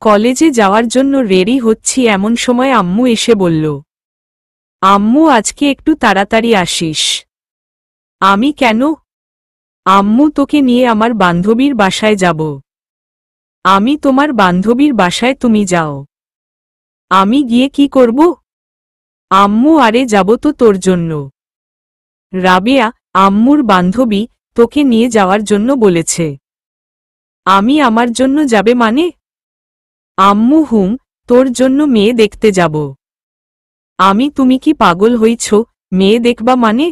কলেজে যাওয়ার জন্য রেডি হচ্ছি এমন সময় আম্মু এসে বলল, আম্মু আজকে একটু তাড়াতাড়ি আসিস। আমি কেন? আম্মু তোকে নিয়ে আমার বান্ধবীর বাসায় যাব। আমি তোমার বান্ধবীর বাসায় তুমি যাও। আমি গিয়ে কি করব? আম্মু আরে যাব তো তোর জন্য। রাবেয়া, আম্মুর বান্ধবী, তোকে নিয়ে যাওয়ার জন্য বলেছে। আমি আমার জন্য যাবে মানে? আম্মু হুম, তোর জন্য মেয়ে দেখতে যাব। তুমি কি পাগল হইছ, মেয়ে দেখবা মানে?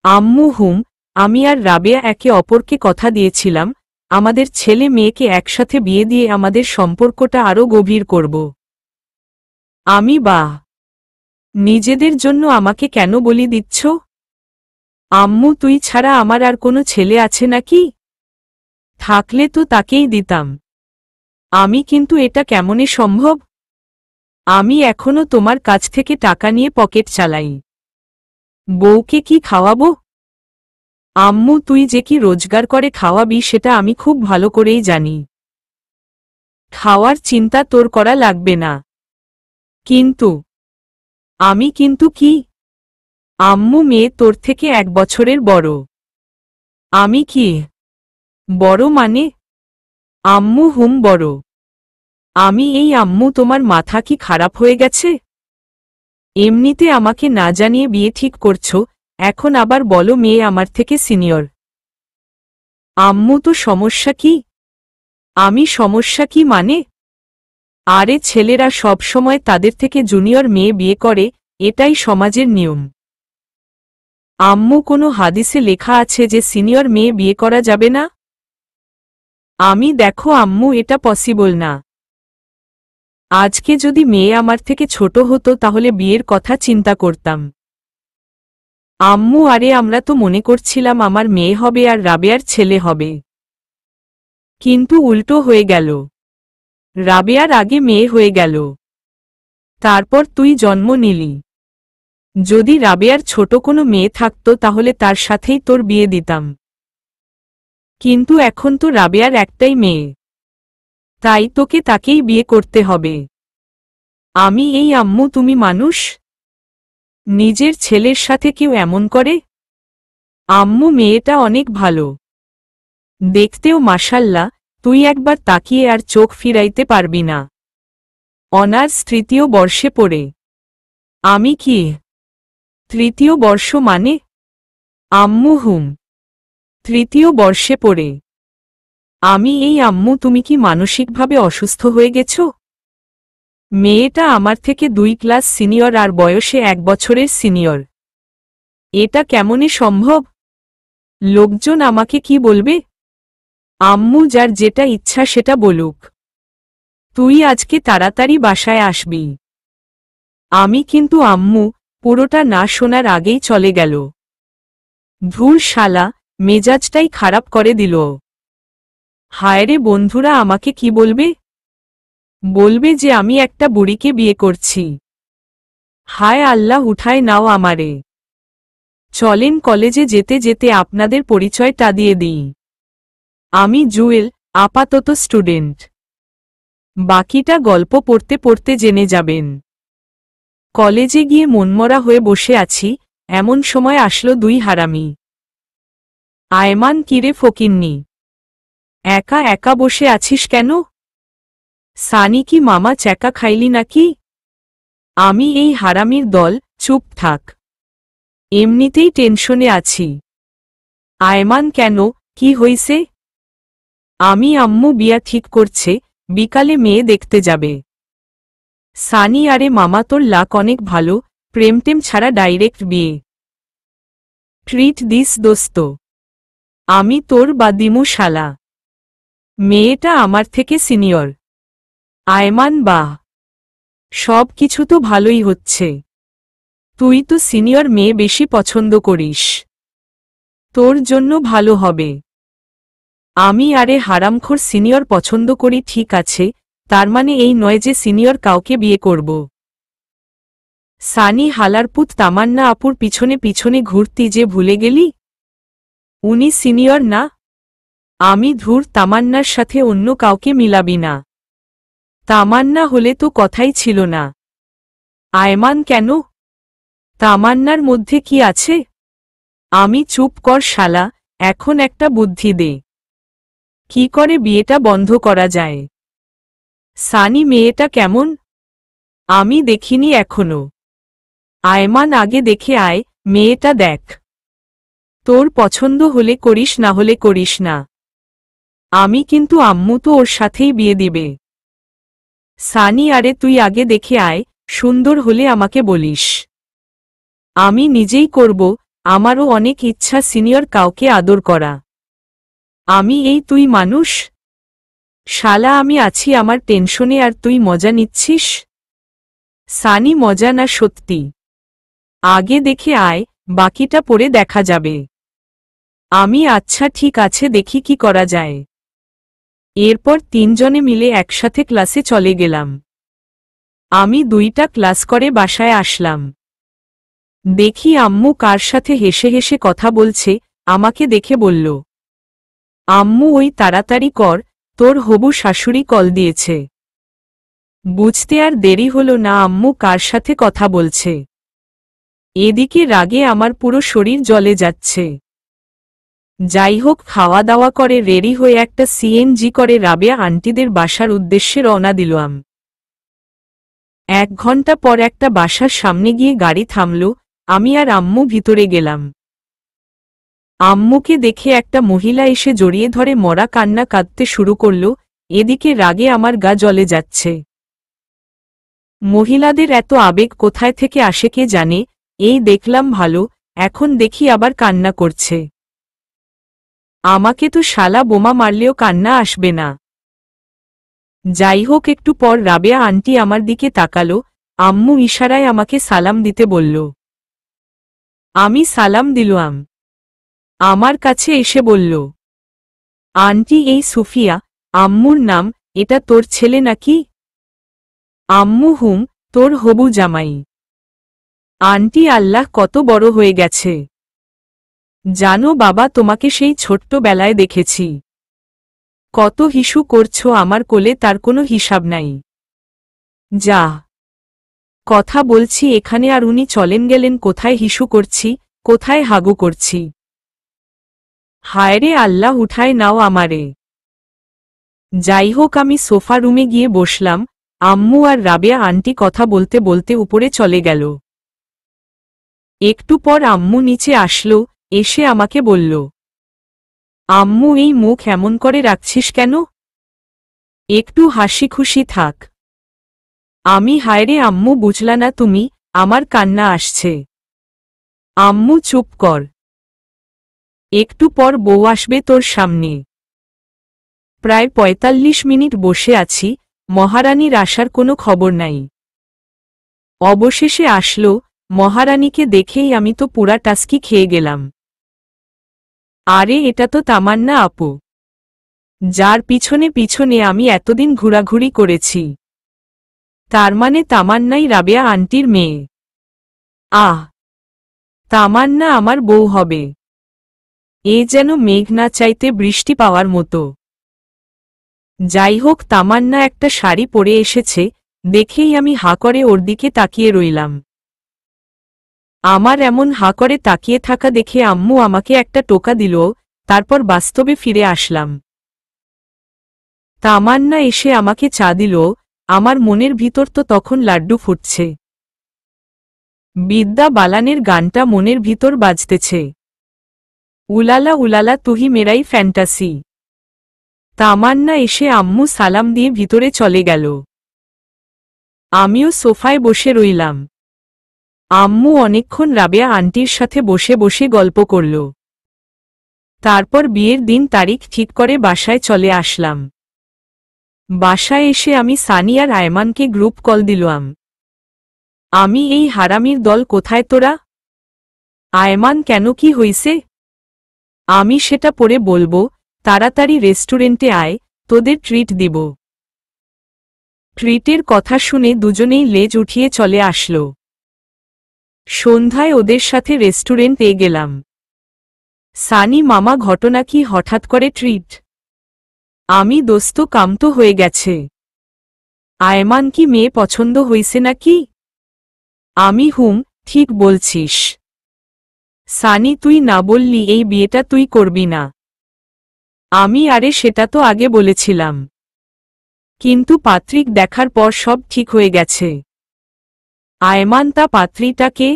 আম্মু হুম, আমি আর রাবেয়া একে অপরকে কথা দিয়েছিলাম, আমাদের ছেলে মেয়েকে একসাথে বিয়ে দিয়ে আমাদের সম্পর্কটা আরও গভীর করব। আমি বাহ! নিজেদের জন্য আমাকে কেন বলি দিচ্ছ? আম্মু তুই ছাড়া আমার আর কোনো ছেলে আছে নাকি? থাকলে তো তাকেই দিতাম। আমি কিন্তু এটা কেমনে সম্ভব? আমি এখনো তোমার কাছ থেকে টাকা নিয়ে পকেট চালাই। বউকে কি খাওয়াবো? আম্মু তুই যে কি রোজগার করে খাওয়াবি সেটা আমি খুব ভালো করেই জানি। খাওয়ার চিন্তা তোর করা লাগবে না। কিন্তু আমি কিন্তু কি? আম্মু মেয়ে তোর থেকে 1 বছরের বড়। আমি কি? বড় মানে? আম্মু হুম বড়। এই আম্মু তোমার মাথা কি খারাপ হয়ে গেছে? এমনিতে আমাকে না জানিয়ে বিয়ে ঠিক করছো, এখন আবার বলো মেয়ে আমার থেকে সিনিয়র। আম্মু তো সমস্যা কি? আমি সমস্যা কি মানে? আরে ছেলেরা সব সময় তাদের থেকে জুনিয়র মেয়ে বিয়ে করে, এটাই সমাজের নিয়ম। আম্মু কোনো হাদিসে লেখা আছে যে সিনিয়র মেয়ে বিয়ে করা যাবে না? দেখো আম্মু এটা পসিবল না। আজকে যদি মেয়ে আমার থেকে ছোট হতো তাহলে বিয়ের কথা চিন্তা করতাম। আম্মু আরে আমরা তো মনে করছিলাম আমার মেয়ে হবে আর রাবেয়ার ছেলে হবে। কিন্তু উল্টো হয়ে গেল। রাবেয়ার আগে মেয়ে হয়ে গেল। তারপর তুই জন্ম নিলি। যদি রাবেয়ার ছোট কোনো মেয়ে থাকতো তাহলে তার সাথেই তোর বিয়ে দিতাম। কিন্তু এখন তো রাবেয়ার একটাই মেয়ে। তাই তোকে তাকেই বিয়ে করতে হবে। এই আম্মু তুমি মানুষ? নিজের ছেলের সাথে কেউ এমন করে? আম্মু মেয়েটা অনেক ভালো। দেখতেও মাশাল্লাহ, তুই একবার তাকিয়ে আর চোখ ফিরাইতে পারবি না। অনার্স 3য় বর্ষে পড়ে। আমি কি? 3য় বর্ষ মানে? আম্মু হুম, 3য় বর্ষে পড়ে। এই আম্মু তুমি কি মানসিকভাবে অসুস্থ হয়ে গেছ? মেয়েটা আমার থেকে 2 ক্লাস সিনিয়র আর বয়সে 1 বছরের সিনিয়র। এটা কেমনে সম্ভব? লোকজন আমাকে কি বলবে? আম্মু যার যেটা ইচ্ছা সেটা বলুক। তুই আজকে তাড়াতাড়ি বাসায় আসবি। কিন্তু আম্মু, পুরোটা না শোনার আগেই চলে গেল। ধুর শালা, মেজাজটাই খারাপ করে দিল। হায়রে বন্ধুরা আমাকে কি বলবে? বলবে যে আমি একটা বুড়িকে বিয়ে করছি। হায় আল্লাহ উঠায় নাও আমারে। চলেন কলেজে যেতে যেতে আপনাদের পরিচয়টা দিয়ে দিই। আমি জুয়েল, আপাতত স্টুডেন্ট। বাকিটা গল্প পড়তে পড়তে জেনে যাবেন। কলেজে গিয়ে মনমরা হয়ে বসে আছি, এমন সময় আসলো 2 হারামি। আয়মান কিরে ফকিন্নি, একা একা বসে আছিস কেন? সানি কি মামা চ্যাকা খাইলি নাকি? এই হারামির দল, চুপ থাক। এমনিতেই টেনশনে আছি। আয়মান কেন, কি হইছে? আম্মু বিয়া ঠিক করছে, বিকালে মেয়ে দেখতে যাবে। সানি আরে মামা তোর লাক অনেক ভালো, প্রেমটেম ছাড়া ডাইরেক্ট বিয়ে। ট্রিট দিস দোস্ত। আমি তোর বা দিমু শালা। মেয়েটা আমার থেকে সিনিয়র। আয়মান বাহ, সব কিছু তো ভালোই হচ্ছে। তুই তো সিনিয়র মেয়ে বেশি পছন্দ করিস। তোর জন্য ভালো হবে। আরে হারামখোর সিনিয়র পছন্দ করি ঠিক আছে, তার মানে এই নয় যে সিনিয়র কাউকে বিয়ে করব। সানি হালারপুত তামান্না আপুর পিছনে পিছনে ঘুরতি যে ভুলে গেলি? উনি সিনিয়র না? ধুর তামান্নার সাথে অন্য কাউকে মিলাবি না। তামান্না হলে তো কথাই ছিল না। আয়মান কেন? তামান্নার মধ্যে কি আছে? আমি চুপ কর শালা, এখন একটা বুদ্ধি দে। কি করে বিয়েটা বন্ধ করা যায়? সানি মেয়েটা কেমন? আমি দেখিনি এখনো। আয়মান আগে দেখে আয়, মেয়েটা দেখ। তোর পছন্দ হলে করিস, না হলে করিস না। আমি কিন্তু আম্মু তো ওর সাথেই বিয়ে দিবে। সানি আরে তুই আগে দেখে আয়, সুন্দর হলে আমাকে বলিস। আমি নিজেই করব, আমারও অনেক ইচ্ছা সিনিয়র কাউকে আদর করা। আমি এই তুই মানুষ? শালা আমি আছি আমার টেনশনে আর তুই মজা নিচ্ছিস? সানি মজা না সত্যি? আগে দেখে আয়, বাকিটা পরে দেখা যাবে। আমি আচ্ছা ঠিক আছে, দেখি কি করা যায়। এরপর তিনজনে মিলে একসাথে ক্লাসে চলে গেলাম। আমি 2টা ক্লাস করে বাসায় আসলাম। দেখি আম্মু কার সাথে হেসে হেসে কথা বলছে, আমাকে দেখে বলল, আম্মু ওই তাড়াতাড়ি কর, তোর হবু শাশুড়ি কল দিয়েছে। বুঝতে আর দেরি হলো না আম্মু কার সাথে কথা বলছে। এদিকে রাগে আমার পুরো শরীর জ্বলে যাচ্ছে। যাই হোক, খাওয়া দাওয়া করে রেডি হয়ে একটা সিএনজি করে রাবেয়া আন্টিদের বাসার উদ্দেশ্যে রওনা দিলাম। 1 ঘন্টা পর একটা বাসার সামনে গিয়ে গাড়ি থামল, আমি আর আম্মু ভিতরে গেলাম। আম্মুকে দেখে একটা মহিলা এসে জড়িয়ে ধরে মরা কান্না কাঁদতে শুরু করল। এদিকে রাগে আমার গা জ্বলে যাচ্ছে। মহিলাদের এত আবেগ কোথায় থেকে আসে কে জানে। এই দেখলাম ভালো, এখন দেখি আবার কান্না করছে। আমাকে তো শালা বোমা মারলেও কান্না আসবে না। যাই হোক, একটু পর রাবেয়া আন্টি আমার দিকে তাকালো, আম্মু ইশারায় আমাকে সালাম দিতে বলল। আমি সালাম দিলাম। আমার কাছে এসে বলল, আন্টি এই সুফিয়া, আম্মুর নাম। এটা তোর ছেলে নাকি? আম্মু হুম, তোর হবু জামাই। আন্টি আল্লাহ কত বড় হয়ে গেছে। জানো বাবা, তোমাকে সেই ছোট্টবেলায় দেখেছি। কত হিসু করছো আমার কোলে, তার কোনো হিসাব নাই। যা কথা বলছি এখানে, আর উনি চলেন গেলেন। কোথায় হিসু করছি, কোথায় হাগু করছি? হায়রে আল্লাহ, উঠায় নাও আমারে। যাই হোক, আমি সোফা রুমে গিয়ে বসলাম। আম্মু আর রাবেয়া আন্টি কথা বলতে বলতে উপরে চলে গেল। একটু পর আম্মু নিচে আসলো, এসে আমাকে বলল, আম্মু এই মুখ এমন করে রাখছিস কেন? একটু হাসি খুশি থাক। আমি হায়রে আম্মু, বুঝলা না তুমি? আমার কান্না আসছে। আম্মু চুপ কর, একটু পর বউ আসবে তোর সামনে। প্রায় 45 মিনিট বসে আছি, মহারানীর আসার কোনো খবর নাই। অবশেষে আসলো। মহারানীকে দেখেই আমি তো পুরা টাস্কি খেয়ে গেলাম। আরে এটা তো তামান্না আপু, যার পিছনে পিছনে আমি এতদিন ঘোরাঘুরি করেছি। তার মানে তামান্নাই রাবেয়া আন্টির মেয়ে। আহ, তামান্না আমার বউ হবে। এ যেন মেঘ না চাইতে বৃষ্টি পাওয়ার মতো। যাই হোক, তামান্না একটা শাড়ি পরে এসেছে, দেখেই আমি হা করে ওর দিকে তাকিয়ে রইলাম। আমার এমন হা করে তাকিয়ে থাকা দেখে আম্মু আমাকে একটা টোকা দিল, তারপর বাস্তবে ফিরে আসলাম। তামান্না এসে আমাকে চা দিল। আমার মনের ভিতর তো তখন লাড্ডু ফুটছে। বিদ্যা বালানের গানটা মনের ভিতর বাজতেছে, উলালা উলালা তুহি মেরাই ফ্যান্টাসি। তামান্না এসে আম্মু সালাম দিয়ে ভিতরে চলে গেল। আমিও সোফায় বসে রইলাম। আম্মু অনেকক্ষণ রাবেয়া আন্টির সাথে বসে বসে গল্প করল। তারপর বিয়ের দিন তারিখ ঠিক করে বাসায় চলে আসলাম। বাসায় এসে আমি সানি আর আয়মানকে গ্রুপ কল দিলাম। আমি এই হারামির দল কোথায় তোরা? আয়মান কেন, কি হইছে? আমি সেটা পরে বলবো, তাড়াতাড়ি রেস্টুরেন্টে আয়, তোদের ট্রিট দিব। ট্রিটের কথা শুনে দুজনেই লেজ উঠিয়ে চলে আসলো। সন্ধ্যায় ওদের সাথে রেস্টুরেন্টে গেলাম। সানি মামা, ঘটনা কি হঠাৎ করে ট্রিট? আমি দোস্ত কামতো হয়ে গেছে। আয়মান কি মেয়ে পছন্দ হইছে নাকি? আমি হুম, ঠিক বলছিস। সানি তুই না বললি এই বিয়েটা তুই করবি না? আমি আরে সেটা তো আগে বলেছিলাম, কিন্তু পাত্রিক দেখার পর সব ঠিক হয়ে গেছে। আয়মান তা পাত্রীটাকে?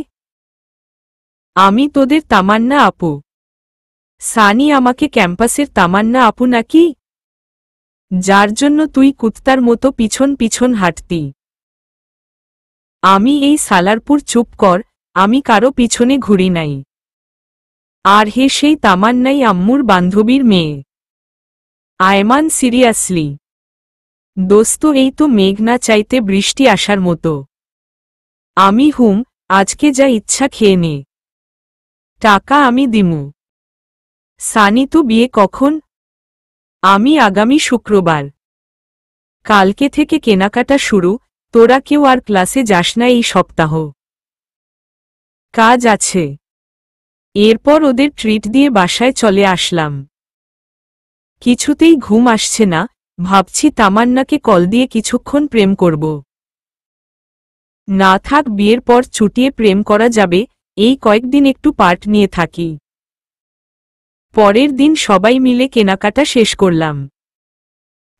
আমি তোদের তামান্না আপু। সানি আমাকে ক্যাম্পাসের তামান্না আপু নাকি, যার জন্য তুই কুত্তার মতো পিছন পিছন হাঁটতি? আমি এই সালারপুর চুপ কর, আমি কারো পিছনে ঘুরি নাই। আর হে সেই তামান্নাই আম্মুর বান্ধবীর মেয়ে। আয়মান সিরিয়াসলি? দোস্ত এই তো মেঘ না চাইতে বৃষ্টি আসার মতো। আমি হুম, আজকে যা ইচ্ছা খেয়ে নে, টাকা আমি দিমু। সানি তো বিয়ে কখন? আমি আগামী শুক্রবার। কালকে থেকে কেনাকাটা শুরু, তোরা কেউ আর ক্লাসে যাস না এই সপ্তাহ। কাজ আছে। এরপর ওদের ট্রিট দিয়ে বাসায় চলে আসলাম। কিছুতেই ঘুম আসছে না, ভাবছি তামান্নাকে কল দিয়ে কিছুক্ষণ প্রেম করব। না থাক, বিয়ের পর চুটিয়ে প্রেম করা যাবে, এই কয়েকদিন একটু পার্ট নিয়ে থাকি। পরের দিন সবাই মিলে কেনাকাটা শেষ করলাম।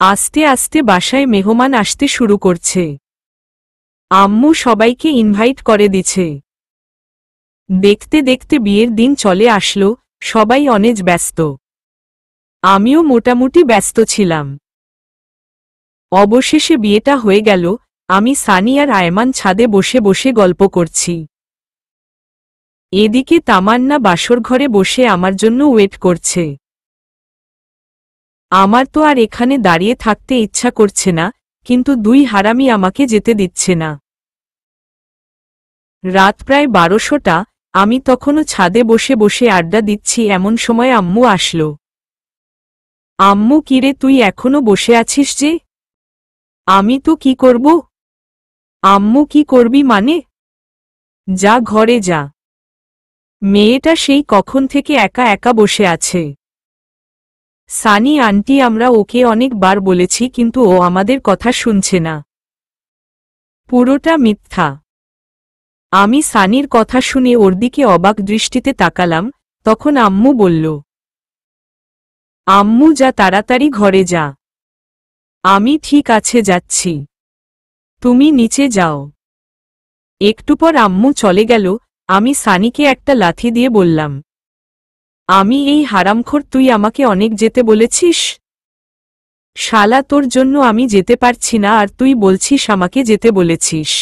আস্তে আস্তে বাসায় মেহমান আসতে শুরু করছে। আম্মু সবাইকে ইনভাইট করে দিছে। দেখতে দেখতে বিয়ের দিন চলে আসলো, সবাই অনেক ব্যস্ত। আমিও মোটামুটি ব্যস্ত ছিলাম। অবশেষে বিয়েটা হয়ে গেল। আমি সানি আর আয়মান ছাদে বসে বসে গল্প করছি। এদিকে তামান্না বাসর ঘরে বসে আমার জন্য ওয়েট করছে। আমার তো আর এখানে দাঁড়িয়ে থাকতে ইচ্ছা করছে না, কিন্তু দুই হারামি আমাকে যেতে দিচ্ছে না। রাত প্রায় 12টা, আমি তখনও ছাদে বসে বসে আড্ডা দিচ্ছি, এমন সময় আম্মু আসলো। আম্মু কিরে, তুই এখনো বসে আছিস যে? আমি তো কি করব? আম্মু কি করবি মানে? যা ঘরে যা। মেয়েটা সেই কখন থেকে একা একা বসে আছে। সানি আন্টি আমরা ওকে অনেকবার বলেছি, কিন্তু ও আমাদের কথা শুনছে না। পুরোটা মিথ্যা। আমি সানির কথা শুনে ওর দিকে অবাক দৃষ্টিতে তাকালাম, তখন আম্মু বলল, আম্মু যা তাড়াতাড়ি ঘরে যা। আমি ঠিক আছে যাচ্ছি, তুমি নিচে যাও। একটু পর আম্মু চলে গেল। আমি সানিকে একটা লাথি দিয়ে বললাম, আমি এই হারামখোর, তুই আমাকে অনেক যেতে বলেছিস? শালা, তোর জন্য আমি যেতে পারছি না আর তুই বলছিস আমাকে যেতে বলেছিস?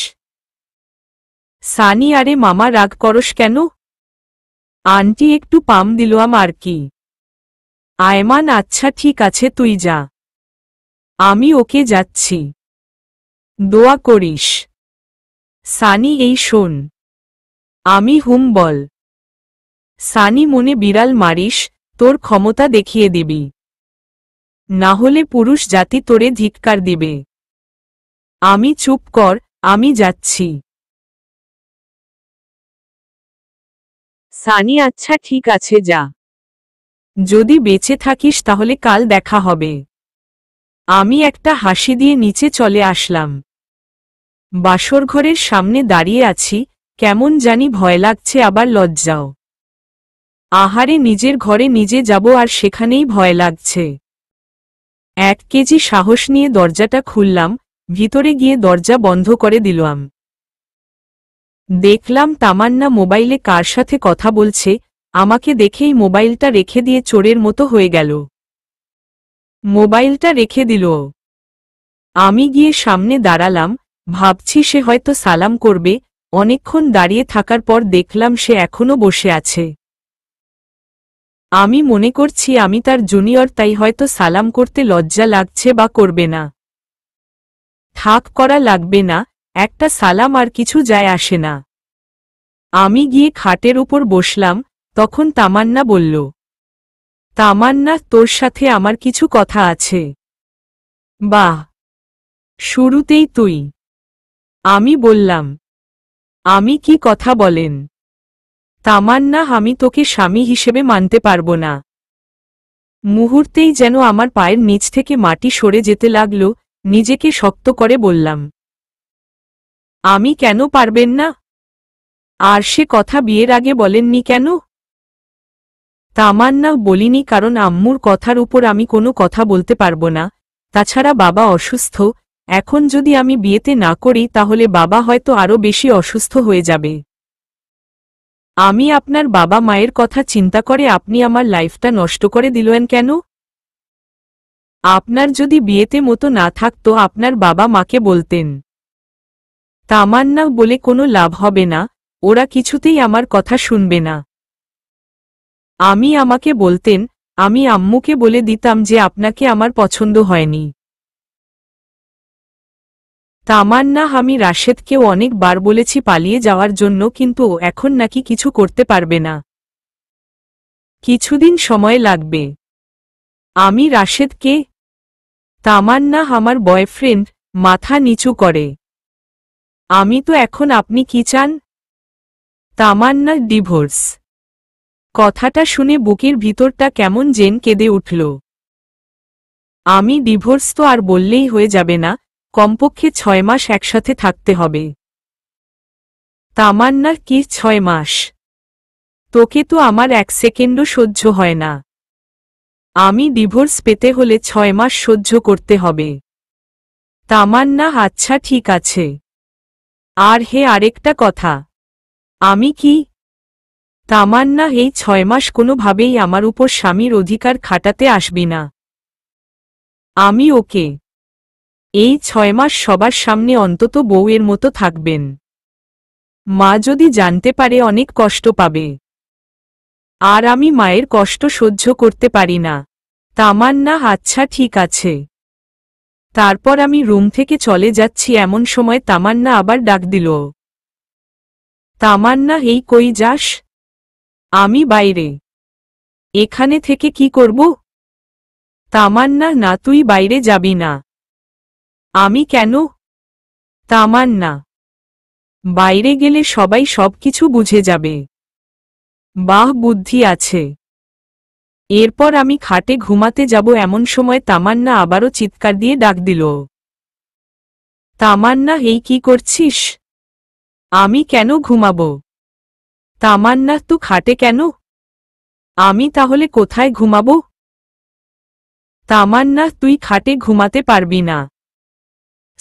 সানি আরে মামা, রাগ করস কেন? আন্টি একটু পাম দিলাম আর কি। আয়মান আচ্ছা ঠিক আছে, তুই যা, আমি ওকে যাচ্ছি, দোয়া করিস। সানি এই শোন। আমি হুম বল। সানি মনে বিড়াল মারিস, তোর ক্ষমতা দেখিয়ে দিবি, না হলে পুরুষ জাতি তোরে ধিক্কার দিবে। আমি চুপ কর, আমি যাচ্ছি। সানি আচ্ছা ঠিক আছে যা, যদি বেঁচে থাকিস তাহলে কাল দেখা হবে। আমি একটা হাসি দিয়ে নিচে চলে আসলাম। বাসরঘরের সামনে দাঁড়িয়ে আছি, কেমন জানি ভয় লাগছে আবার লজ্জাও। আহারে, নিজের ঘরে নিজে যাব আর সেখানেই ভয় লাগছে। 1 কেজি সাহস নিয়ে দরজাটা খুললাম, ভিতরে গিয়ে দরজা বন্ধ করে দিলাম। দেখলাম তামান্না মোবাইলে কার সাথে কথা বলছে, আমাকে দেখেই মোবাইলটা রেখে দিয়ে চোরের মতো হয়ে গেল। মোবাইলটা রেখে দিল। আমি গিয়ে সামনে দাঁড়ালাম, ভাবছি সে হয়তো সালাম করবে। অনেকক্ষণ দাঁড়িয়ে থাকার পর দেখলাম সে এখনো বসে আছে। আমি মনে করছি আমি তার জুনিয়র, তাই হয়তো সালাম করতে লজ্জা লাগছে বা করবে না। থাক, করা লাগবে না, একটা সালাম আর কিছু যায় আসে না। আমি গিয়ে খাটের উপর বসলাম, তখন তামান্না বলল, তামান্না, তোর সাথে আমার কিছু কথা আছে। বাহ, শুরুতেই তুই? আমি বললাম, আমি কি কথা বলেন? তামান্না, আমি তোকে স্বামী হিসেবে মানতে পারবো না। মুহূর্তেই যেন আমার পায়ের নিচ থেকে মাটি সরে যেতে লাগল, নিজেকে শক্ত করে বললাম, আমি কেন পারবেন না? আর সে কথা বিয়ের আগে বলেননি কেন? তামান্না, বলিনি কারণ আম্মুর কথার উপর আমি কোনো কথা বলতে পারবো না, তাছাড়া বাবা অসুস্থ, এখন যদি আমি বিয়েতে না করি তাহলে বাবা হয়তো আরও বেশি অসুস্থ হয়ে যাবে। আমি আপনার বাবা মায়ের কথা চিন্তা করে আপনি আমার লাইফটা নষ্ট করে দিলেন কেন? আপনার যদি বিয়েতে মতো না থাকতো আপনার বাবা মাকে বলতেন। তামান্না, বলে কোনো লাভ হবে না, ওরা কিছুতেই আমার কথা শুনবে না। আমাকে বলতেন, আমি আম্মুকে বলে দিতাম যে আপনাকে আমার পছন্দ হয়নি। তামান্না, আমি রাশেদকেও অনেকবার বলেছি পালিয়ে যাওয়ার জন্য, কিন্তু ও এখন নাকি কিছু করতে পারবে না। কিছুদিন সময় লাগবে। আমি রাশেদকে? তামান্না, আমার বয়ফ্রেন্ড, মাথা নিচু করে। আমি তো এখন, আপনি কি চান? তামান্না, ডিভোর্স। কথাটা শুনে বুকের ভিতরটা কেমন যেন কেঁদে উঠল। আমি ডিভোর্স তো আর বললেই হয়ে যাবে না, কমপক্ষে 6 মাস একসাথে থাকতে হবে। তামান্না, কি 6 মাস? তোকে তো আমার 1 সেকেন্ডও সহ্য হয় না। আমি ডিভোর্স পেতে হলে 6 মাস সহ্য করতে হবে। তামান্না, আচ্ছা ঠিক আছে। আর হে, আরেকটা কথা। আমি কি? তামান্না, এই 6 মাস কোনোভাবেই আমার উপর স্বামীর অধিকার খাটাতে আসবি না। আমি ওকে। এই 6 মাস সবার সামনে অন্তত বউয়ের মতো থাকবেন। মা যদি জানতে পারে অনেক কষ্ট পাবে। আর আমি মায়ের কষ্ট সহ্য করতে পারি না। তামান্না, আচ্ছা ঠিক আছে। তারপর আমি রুম থেকে চলে যাচ্ছি, এমন সময় তামান্না আবার ডাক দিল। তামান্না, এই কই যাস? আমি বাইরে। এখানে থেকে কি করব? তামান্না, না, তুই বাইরে যাবি না। আমি কেন? তামান্না, বাইরে গেলে সবাই সবকিছু বুঝে যাবে। বাহ, বুদ্ধি আছে। এরপর আমি খাটে ঘুমাতে যাব, এমন সময় তামান্না আবারও চিৎকার দিয়ে ডাক দিল। তামান্না, এই কি করছিস? আমি কেন ঘুমাবো? তামান্না, তুই খাটে কেন? আমি তাহলে কোথায় ঘুমাবো? তামান্না, তুই খাটে ঘুমাতে পারবি না।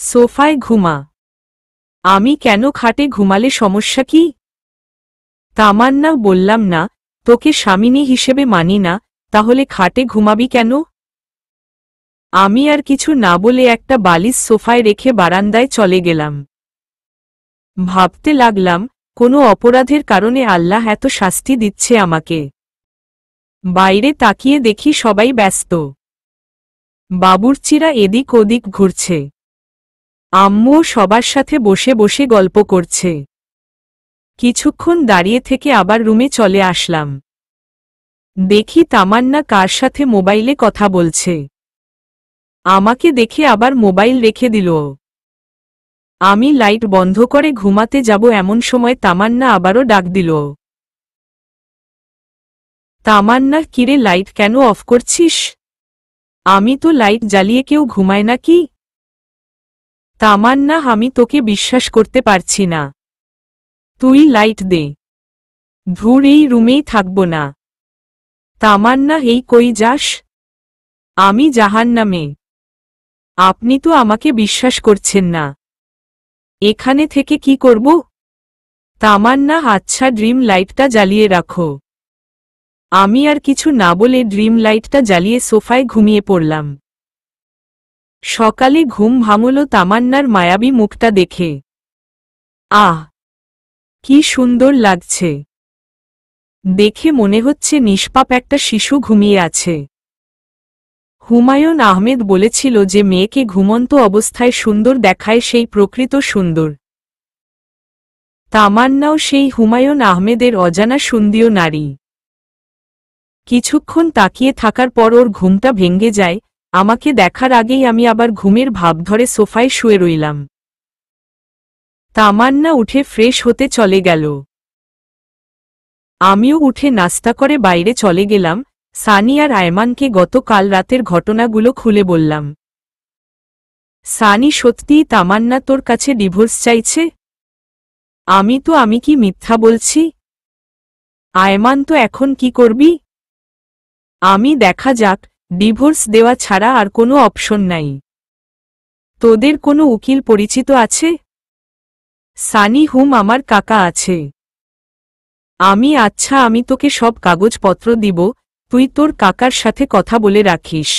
সোফায় ঘুমা। আমি কেন? খাটে ঘুমালে সমস্যা কি? তামান্না, বললাম না তোকে স্বামিনী হিসেবে মানি না, তাহলে খাটে ঘুমাবি কেন? আমি আর কিছু না বলে একটা বালিশ সোফায় রেখে বারান্দায় চলে গেলাম। ভাবতে লাগলাম, কোনো অপরাধের কারণে আল্লাহ এত শাস্তি দিচ্ছে আমাকে। বাইরে তাকিয়ে দেখি সবাই ব্যস্ত। বাবুর্চিরা এদিক ওদিক ঘুরছে। আম্মুও সবার সাথে বসে বসে গল্প করছে। কিছুক্ষণ দাঁড়িয়ে থেকে আবার রুমে চলে আসলাম। দেখি তামান্না কার সাথে মোবাইলে কথা বলছে। আমাকে দেখে আবার মোবাইল রেখে দিল। আমি লাইট বন্ধ করে ঘুমাতে যাব, এমন সময় তামান্না আবারও ডাক দিল। তামান্না, কিরে, লাইট কেন অফ করছিস? আমি তো লাইট জ্বালিয়ে কেউ ঘুমায় নাকি? তামান্না, আমি তোকে বিশ্বাস করতে পারছি না। তুই লাইট দে। ধুর, এই রুমেই থাকব না। তামান্না, এই কই যাস? আমি জাহান্নামে। আপনি তো আমাকে বিশ্বাস করছেন না। এখানে থেকে কি করব? তামান্না, আচ্ছা ড্রিম লাইটটা জ্বালিয়ে রাখো। আমি আর কিছু না বলে ড্রিম লাইটটা জ্বালিয়ে সোফায় ঘুমিয়ে পড়লাম। সকালে ঘুম ভাঙল তামান্নার মায়াবী মুখটা দেখে। আহ, কি সুন্দর লাগছে। দেখে মনে হচ্ছে নিষ্পাপ একটা শিশু ঘুমিয়ে আছে। হুমায়ুন আহমেদ বলেছিল যে মেয়েকে ঘুমন্ত অবস্থায় সুন্দর দেখায় সেই প্রকৃত সুন্দর। তামান্নাও সেই হুমায়ুন আহমেদের অজানা সুন্দরী নারী। কিছুক্ষণ তাকিয়ে থাকার পর ওর ঘুমটা ভেঙে যায়। আমাকে দেখার আগেই আমি আবার ঘুমের ভাব ধরে সোফায় শুয়ে রইলাম। তামান্না উঠে ফ্রেশ হতে চলে গেল। আমিও উঠে নাস্তা করে বাইরে চলে গেলাম। সানি আর আয়মানকে গতকাল রাতের ঘটনাগুলো খুলে বললাম। সানি, সত্যিই তামান্না তোর কাছে ডিভোর্স চাইছে? আমি কি মিথ্যা বলছি? আয়মান, তো এখন কি করবি? দেখা যাক, ডিভোর্স দেওয়া ছাড়া আর কোনো অপশন নাই। তোদের কোনো উকিল পরিচিত আছে? সানি, আমার কাকা আছে। আচ্ছা, আমি তোকে সব কাগজপত্র দিব, তুই তোর কাকার সাথে কথা বলে রাখিস।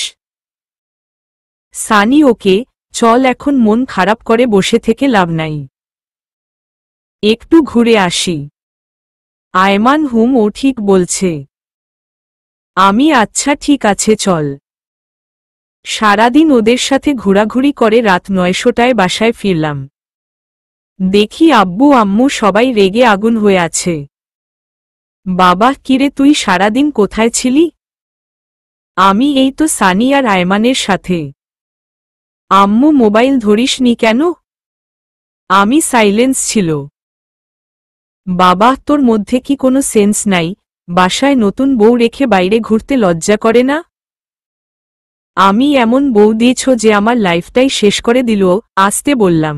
সানি, ওকে, চল, এখন মন খারাপ করে বসে থেকে লাভ নাই, একটু ঘুরে আসি। আয়মান, ও ঠিক বলছে। আচ্ছা ঠিক আছে, চল। সারাদিন ওদের সাথে ঘোরাঘুরি করে রাত 9টায় বাসায় ফিরলাম। দেখি আব্বু আম্মু সবাই রেগে আগুন হয়ে আছে। বাবা, কিরে, তুই সারাদিন কোথায় ছিলি? এই তো সানি আর আয়মানের সাথে। আম্মু, মোবাইল ধরিসনি কেন? সাইলেন্স ছিল। বাবা, তোর মধ্যে কি কোনো সেন্স নাই? বাসায় নতুন বউ রেখে বাইরে ঘুরতে লজ্জা করে না? এমন বউ দিয়েছ যে আমার লাইফটাই শেষ করে দিল। আসতে বললাম।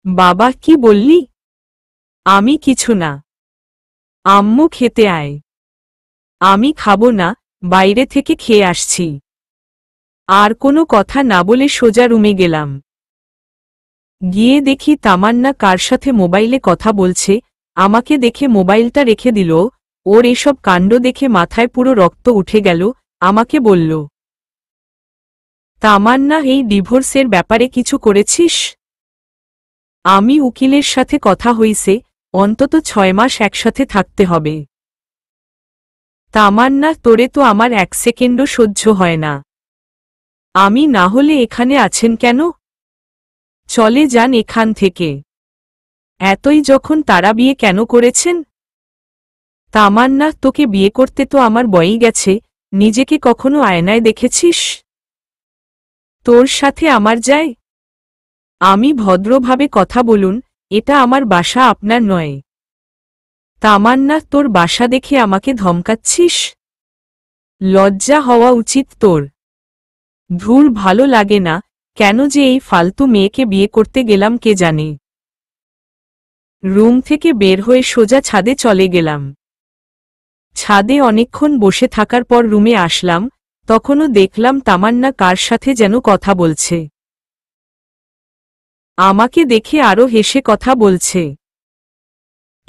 বাবা, কি বললি? কিছু না। আম্মু, খেতে আয়। খাবো না, বাইরে থেকে খেয়ে আসছি। আর কোনো কথা না বলে সোজা রুমে গেলাম। গিয়ে দেখি তামান্না কার সাথে মোবাইলে কথা বলছে। আমাকে দেখে মোবাইলটা রেখে দিল। ওর এসব কাণ্ড দেখে মাথায় পুরো রক্ত উঠে গেল। আমাকে বলল, তামান্না, এই ডিভোর্সের ব্যাপারে কিছু করেছিস? উকিলের সাথে কথা হইছে, অন্তত 6 মাস একসাথে থাকতে হবে। তামান্না, তোরে তো আমার 1 সেকেন্ডও সহ্য হয় না। না হলে এখানে আছেন কেন? চলে যান এখান থেকে। এতই যখন তারা বিয়ে কেন করেছেন? তামান্না, তোকে বিয়ে করতে তো আমার বয়ই গেছে। নিজেকে কখনো আয়নায় দেখেছিস? তোর সাথে আমার যায়? ভদ্রভাবে কথা বলুন, এটা আমার বাসা, আপনার নয়। তামান্না, তোর বাসা দেখে আমাকে ধমকাচ্ছিস? লজ্জা হওয়া উচিত তোর। ধুর, ভালো লাগে না, কেন যে এই ফালতু মেয়েকে বিয়ে করতে গেলাম কে জানে। রুম থেকে বের হয়ে সোজা ছাদে চলে গেলাম। ছাদে অনেকক্ষণ বসে থাকার পর রুমে আসলাম, তখনও দেখলাম তামান্না কার সাথে যেন কথা বলছে। আমাকে দেখে আরো হেসে কথা বলছে।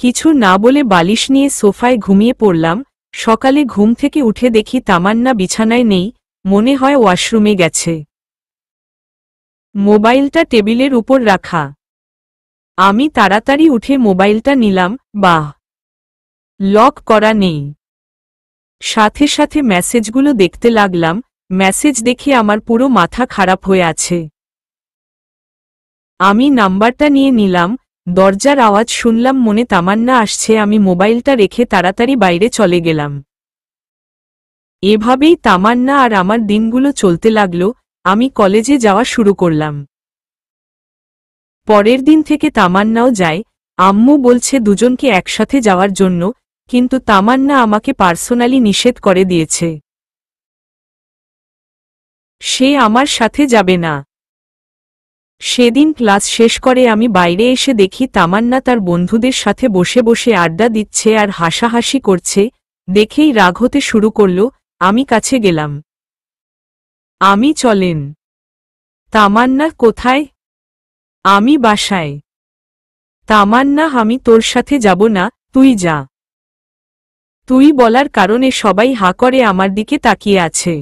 কিছু না বলে বালিশ নিয়ে সোফায় ঘুমিয়ে পড়লাম। সকালে ঘুম থেকে উঠে দেখি তামান্না বিছানায় নেই, মনে হয় ওয়াশরুমে গেছে। মোবাইলটা টেবিলের উপর রাখা। তাড়াতাড়ি উঠে মোবাইলটা নিলাম। বাহ, লক করা নেই। সাথে সাথে মেসেজগুলো দেখতে লাগলাম। মেসেজ দেখে আমার পুরো মাথা খারাপ হয়ে আছে। নাম্বারটা নিয়ে নিলাম। দরজার আওয়াজ শুনলাম, মনে তামান্না আসছে। মোবাইলটা রেখে তাড়াতাড়ি বাইরে চলে গেলাম। এভাবেই তামান্না আর আমার দিনগুলো চলতে লাগলো। কলেজে যাওয়া শুরু করলাম। পরের দিন থেকে তামান্নাও যায়। আম্মু বলছে দুজনকে একসাথে যাওয়ার জন্য, কিন্তু তামান্না আমাকে পার্সোনালি নিষেধ করে দিয়েছে। সে আমার সাথে যাবে না। সেদিন ক্লাস শেষ করে বাইরে এসে দেখি তামান্না তার বন্ধুদের সাথে বসে বসে আড্ডা দিচ্ছে আর হাসাহাসি করছে। দেখেই রাগ হতে শুরু করল। কাছে গেলাম। চলেন। তামান্না, কোথায়? বাসায়। তামান্না, তোর সাথে যাব না, তুই যা। তুই বলার কারণে সবাই হাঁ করে আমার দিকে তাকিয়ে আছে।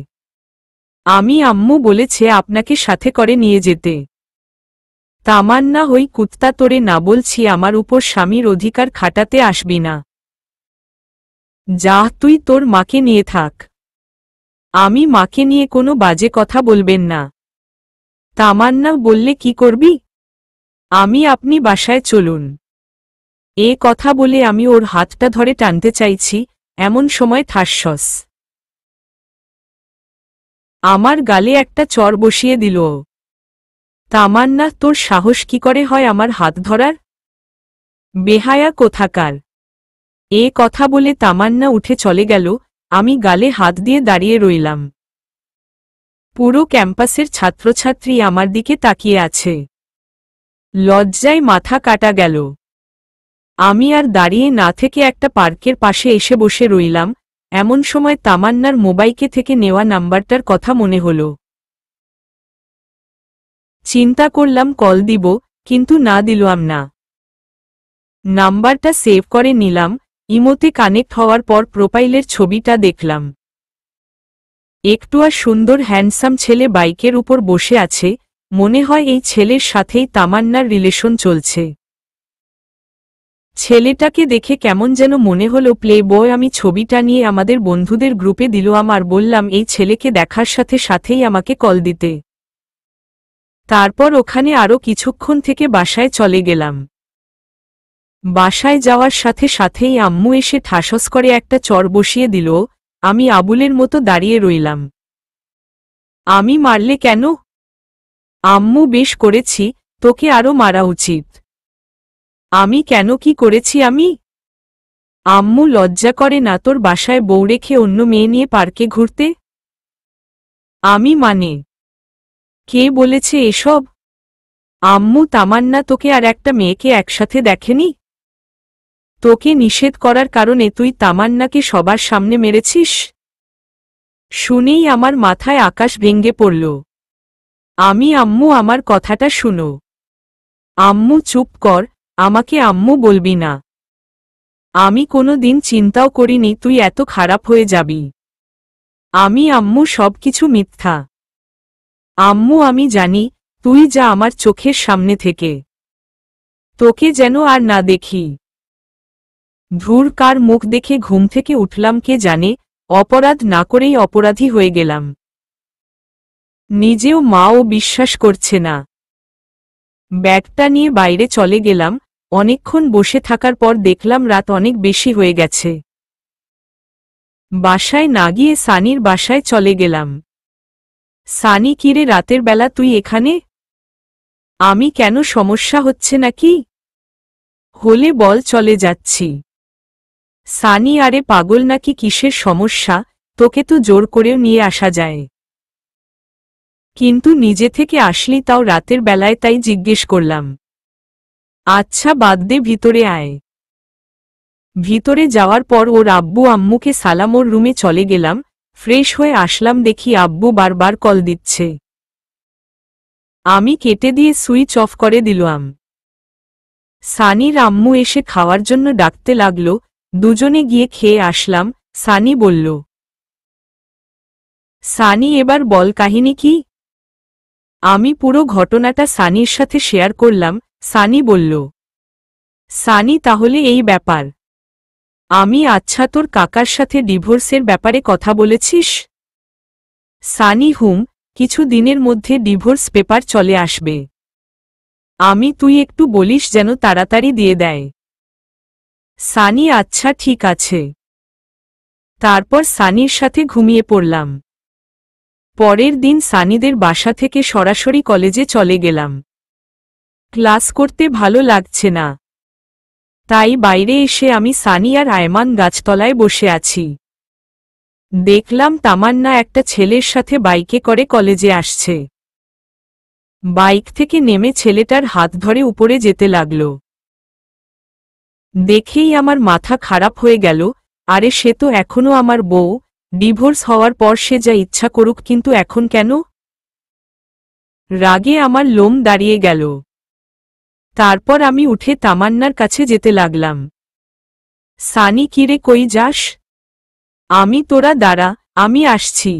আম্মু বলেছে আপনাকে সাথে করে নিয়ে যেতে। তামান্না, হই কুত্তা, তোরে না বলছি আমার উপর স্বামীর অধিকার খাটাতে আসবি না। যা, তুই তোর মাকে নিয়ে থাক। মাকে নিয়ে কোনো বাজে কথা বলবেন না। তামান্না, বললে কি করবি? আপনি বাসায় চলুন। এ কথা বলে ওর হাতটা ধরে টানতে চাইছি, এমন সময় ঠাসঠস আমার গালে একটা চর বসিয়ে দিল। তামান্না, তোর সাহস কি করে হয় আমার হাত ধরার? বেহায়া কোথাকার। এ কথা বলে তামান্না উঠে চলে গেল। গালে হাত দিয়ে দাঁড়িয়ে রইলাম। পুরো ক্যাম্পাসের ছাত্রছাত্রী আমার দিকে তাকিয়ে আছে। লজ্জায় মাথা কাটা গেল। আমি আর দাঁড়িয়ে না থেকে একটা পার্কের পাশে এসে বসে রইলাম। এমন সময় তামান্নার মোবাইল থেকে নেওয়া নাম্বারটার কথা মনে হল। চিন্তা করলাম কল দিব, কিন্তু না দিলাম না। নাম্বারটা সেভ করে নিলাম। ইমোতে কানেক্ট হওয়ার পর প্রোফাইলের ছবিটা দেখলাম। একটুয়া সুন্দর হ্যান্ডসাম ছেলে বাইকের উপর বসে আছে। মনে হয় এই ছেলের সাথেই তামান্নার রিলেশন চলছে। ছেলেটাকে দেখে কেমন যেন মনে হলো প্লে বয়। আমি ছবিটা নিয়ে আমাদের বন্ধুদের গ্রুপে দিলাম আর বললাম এই ছেলেকে দেখার সাথে সাথেই আমাকে কল দিতে। তারপর ওখানে আরও কিছুক্ষণ থেকে বাসায় চলে গেলাম। বাসায় যাওয়ার সাথে সাথেই আম্মু এসে ঠাসস করে একটা চর বসিয়ে দিল। আমি আবুলের মতো দাঁড়িয়ে রইলাম। আমি মারলে কেন? আম্মু বেশ করেছি, তোকে আরও মারা উচিত। আমি কেন, কি করেছি আমি? আম্মু লজ্জা করে না তোর বাসায় বউ রেখে অন্য মেয়ে নিয়ে পার্কে ঘুরতে? আমি মানে? কে বলেছে এসব? আম্মু তামান্না তোকে আর একটা মেয়েকে একসাথে দেখেনি? তোকে নিষেধ করার কারণে তুই তামান্নাকে সবার সামনে মেরেছিস? শুনেই আমার মাথায় আকাশ ভেঙে পড়ল। আম্মু আমার কথাটা শুনো। আম্মু চুপ কর, আমাকে আম্মু বলবি না। আমি কোনো দিন চিন্তাও করিনি তুই এত খারাপ হয়ে যাবি। আম্মু সবকিছু মিথ্যা। আম্মু আমি জানি, তুই যা আমার চোখের সামনে থেকে। তোকে যেন আর না দেখি। ধুর, কার মুখ দেখে ঘুম থেকে উঠলাম কে জানে। অপরাধ না করেই অপরাধী হয়ে গেলাম। নিজেও মাও বিশ্বাস করছে না। ব্যাগটা নিয়ে বাইরে চলে গেলাম। অনেকক্ষণ বসে থাকার পর দেখলাম রাত অনেক বেশি হয়ে গেছে। বাসায় না গিয়ে সানির বাসায় চলে গেলাম। সানি, কিরে রাতের বেলা তুই এখানে? আমি কেন, সমস্যা হচ্ছে নাকি? হলে বল, চলে যাচ্ছি। সানি, আরে পাগল নাকি, কিসের সমস্যা? তোকে তো জোর করেও নিয়ে আসা যায়। কিন্তু নিজে থেকে আসলি তাও রাতের বেলায়, তাই জিজ্ঞেস করলাম। আচ্ছা বাদ দে, ভিতরে আয়। ভিতরে যাওয়ার পর ওর আব্বু আম্মুকে সালাম, ওর রুমে চলে গেলাম। ফ্রেশ হয়ে আসলাম, দেখি আব্বু বারবার কল দিচ্ছে। আমি কেটে দিয়ে সুইচ অফ করে দিলাম। সানির আম্মু এসে খাওয়ার জন্য ডাকতে লাগল। দুজনে গিয়ে খেয়ে আসলাম। সানি বলল, সানি এবার বল কাহিনী কি? আমি পুরো ঘটনাটা সানির সাথে শেয়ার করলাম। সানি বলল, সানি তাহলে এই ব্যাপার। আমি আচ্ছা, তোর কাকার সাথে ডিভোর্সের ব্যাপারে কথা বলেছিস? সানি, হুম, কিছু দিনের মধ্যে ডিভোর্স পেপার চলে আসবে। তুই একটু বলিস যেন তাড়াতাড়ি দিয়ে দেয়। সানি, আচ্ছা ঠিক আছে। তারপর সানির সাথে ঘুমিয়ে পড়লাম। পরের দিন সানিদের বাসা থেকে সরাসরি কলেজে চলে গেলাম। ক্লাস করতে ভালো লাগছে না, তাই বাইরে এসে আমি সানি আর আয়মান গাছতলায় বসে আছি। দেখলাম তামান্না একটা ছেলের সাথে বাইকে করে কলেজে আসছে। বাইক থেকে নেমে ছেলেটার হাত ধরে উপরে যেতে লাগল। দেখেই আমার মাথা খারাপ হয়ে গেল। আরে সে তো এখনো আমার বউ। ডিভোর্স হওয়ার পর সে যা ইচ্ছা করুক, কিন্তু এখন কেন? রাগে আমার লোম দাঁড়িয়ে গেল। তারপর আমি উঠে তামান্নার কাছে যেতে লাগলাম। সানি, কিরে কই যাস? তোরা দাঁড়া, আমি আসছি।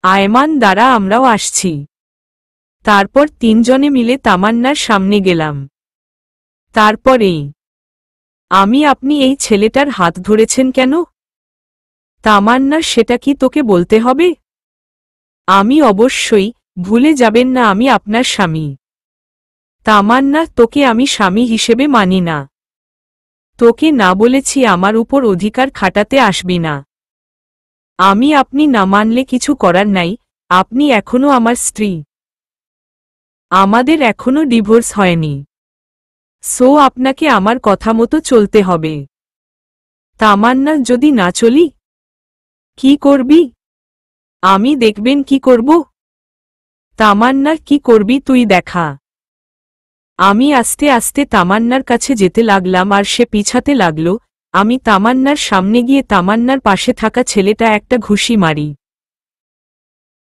আয়মান, দাঁড়া, আমরাও আসছি। তারপর তিনজনে মিলে তামান্নার সামনে গেলাম। তারপরেই, আপনি এই ছেলেটার হাত ধরেছেন কেন? তামান্নার, সেটা কি তোকে বলতে হবে? অবশ্যই, ভুলে যাবেন না আমি আপনার স্বামী। তামান্না, তোকে আমি স্বামী হিসেবে মানি না। তোকে না বলেছি আমার উপর অধিকার খাটাতে আসবি না। আপনি না মানলে কিছু করার নাই, আপনি এখনো আমার স্ত্রী। আমাদের এখনো ডিভোর্স হয়নি, সো আপনাকে আমার কথা মতো চলতে হবে। তামান্না, যদি না চলি? কি করবি? আমি দেখবেন কি করব? তামান্নার কি করবি তুই দেখা। আমি আস্তে আস্তে তামান্নার কাছে যেতে লাগলাম আর সে পিছাতে লাগল। আমি তামান্নার সামনে গিয়ে তামান্নার পাশে থাকা ছেলেটা একটা ঘুষি মারি।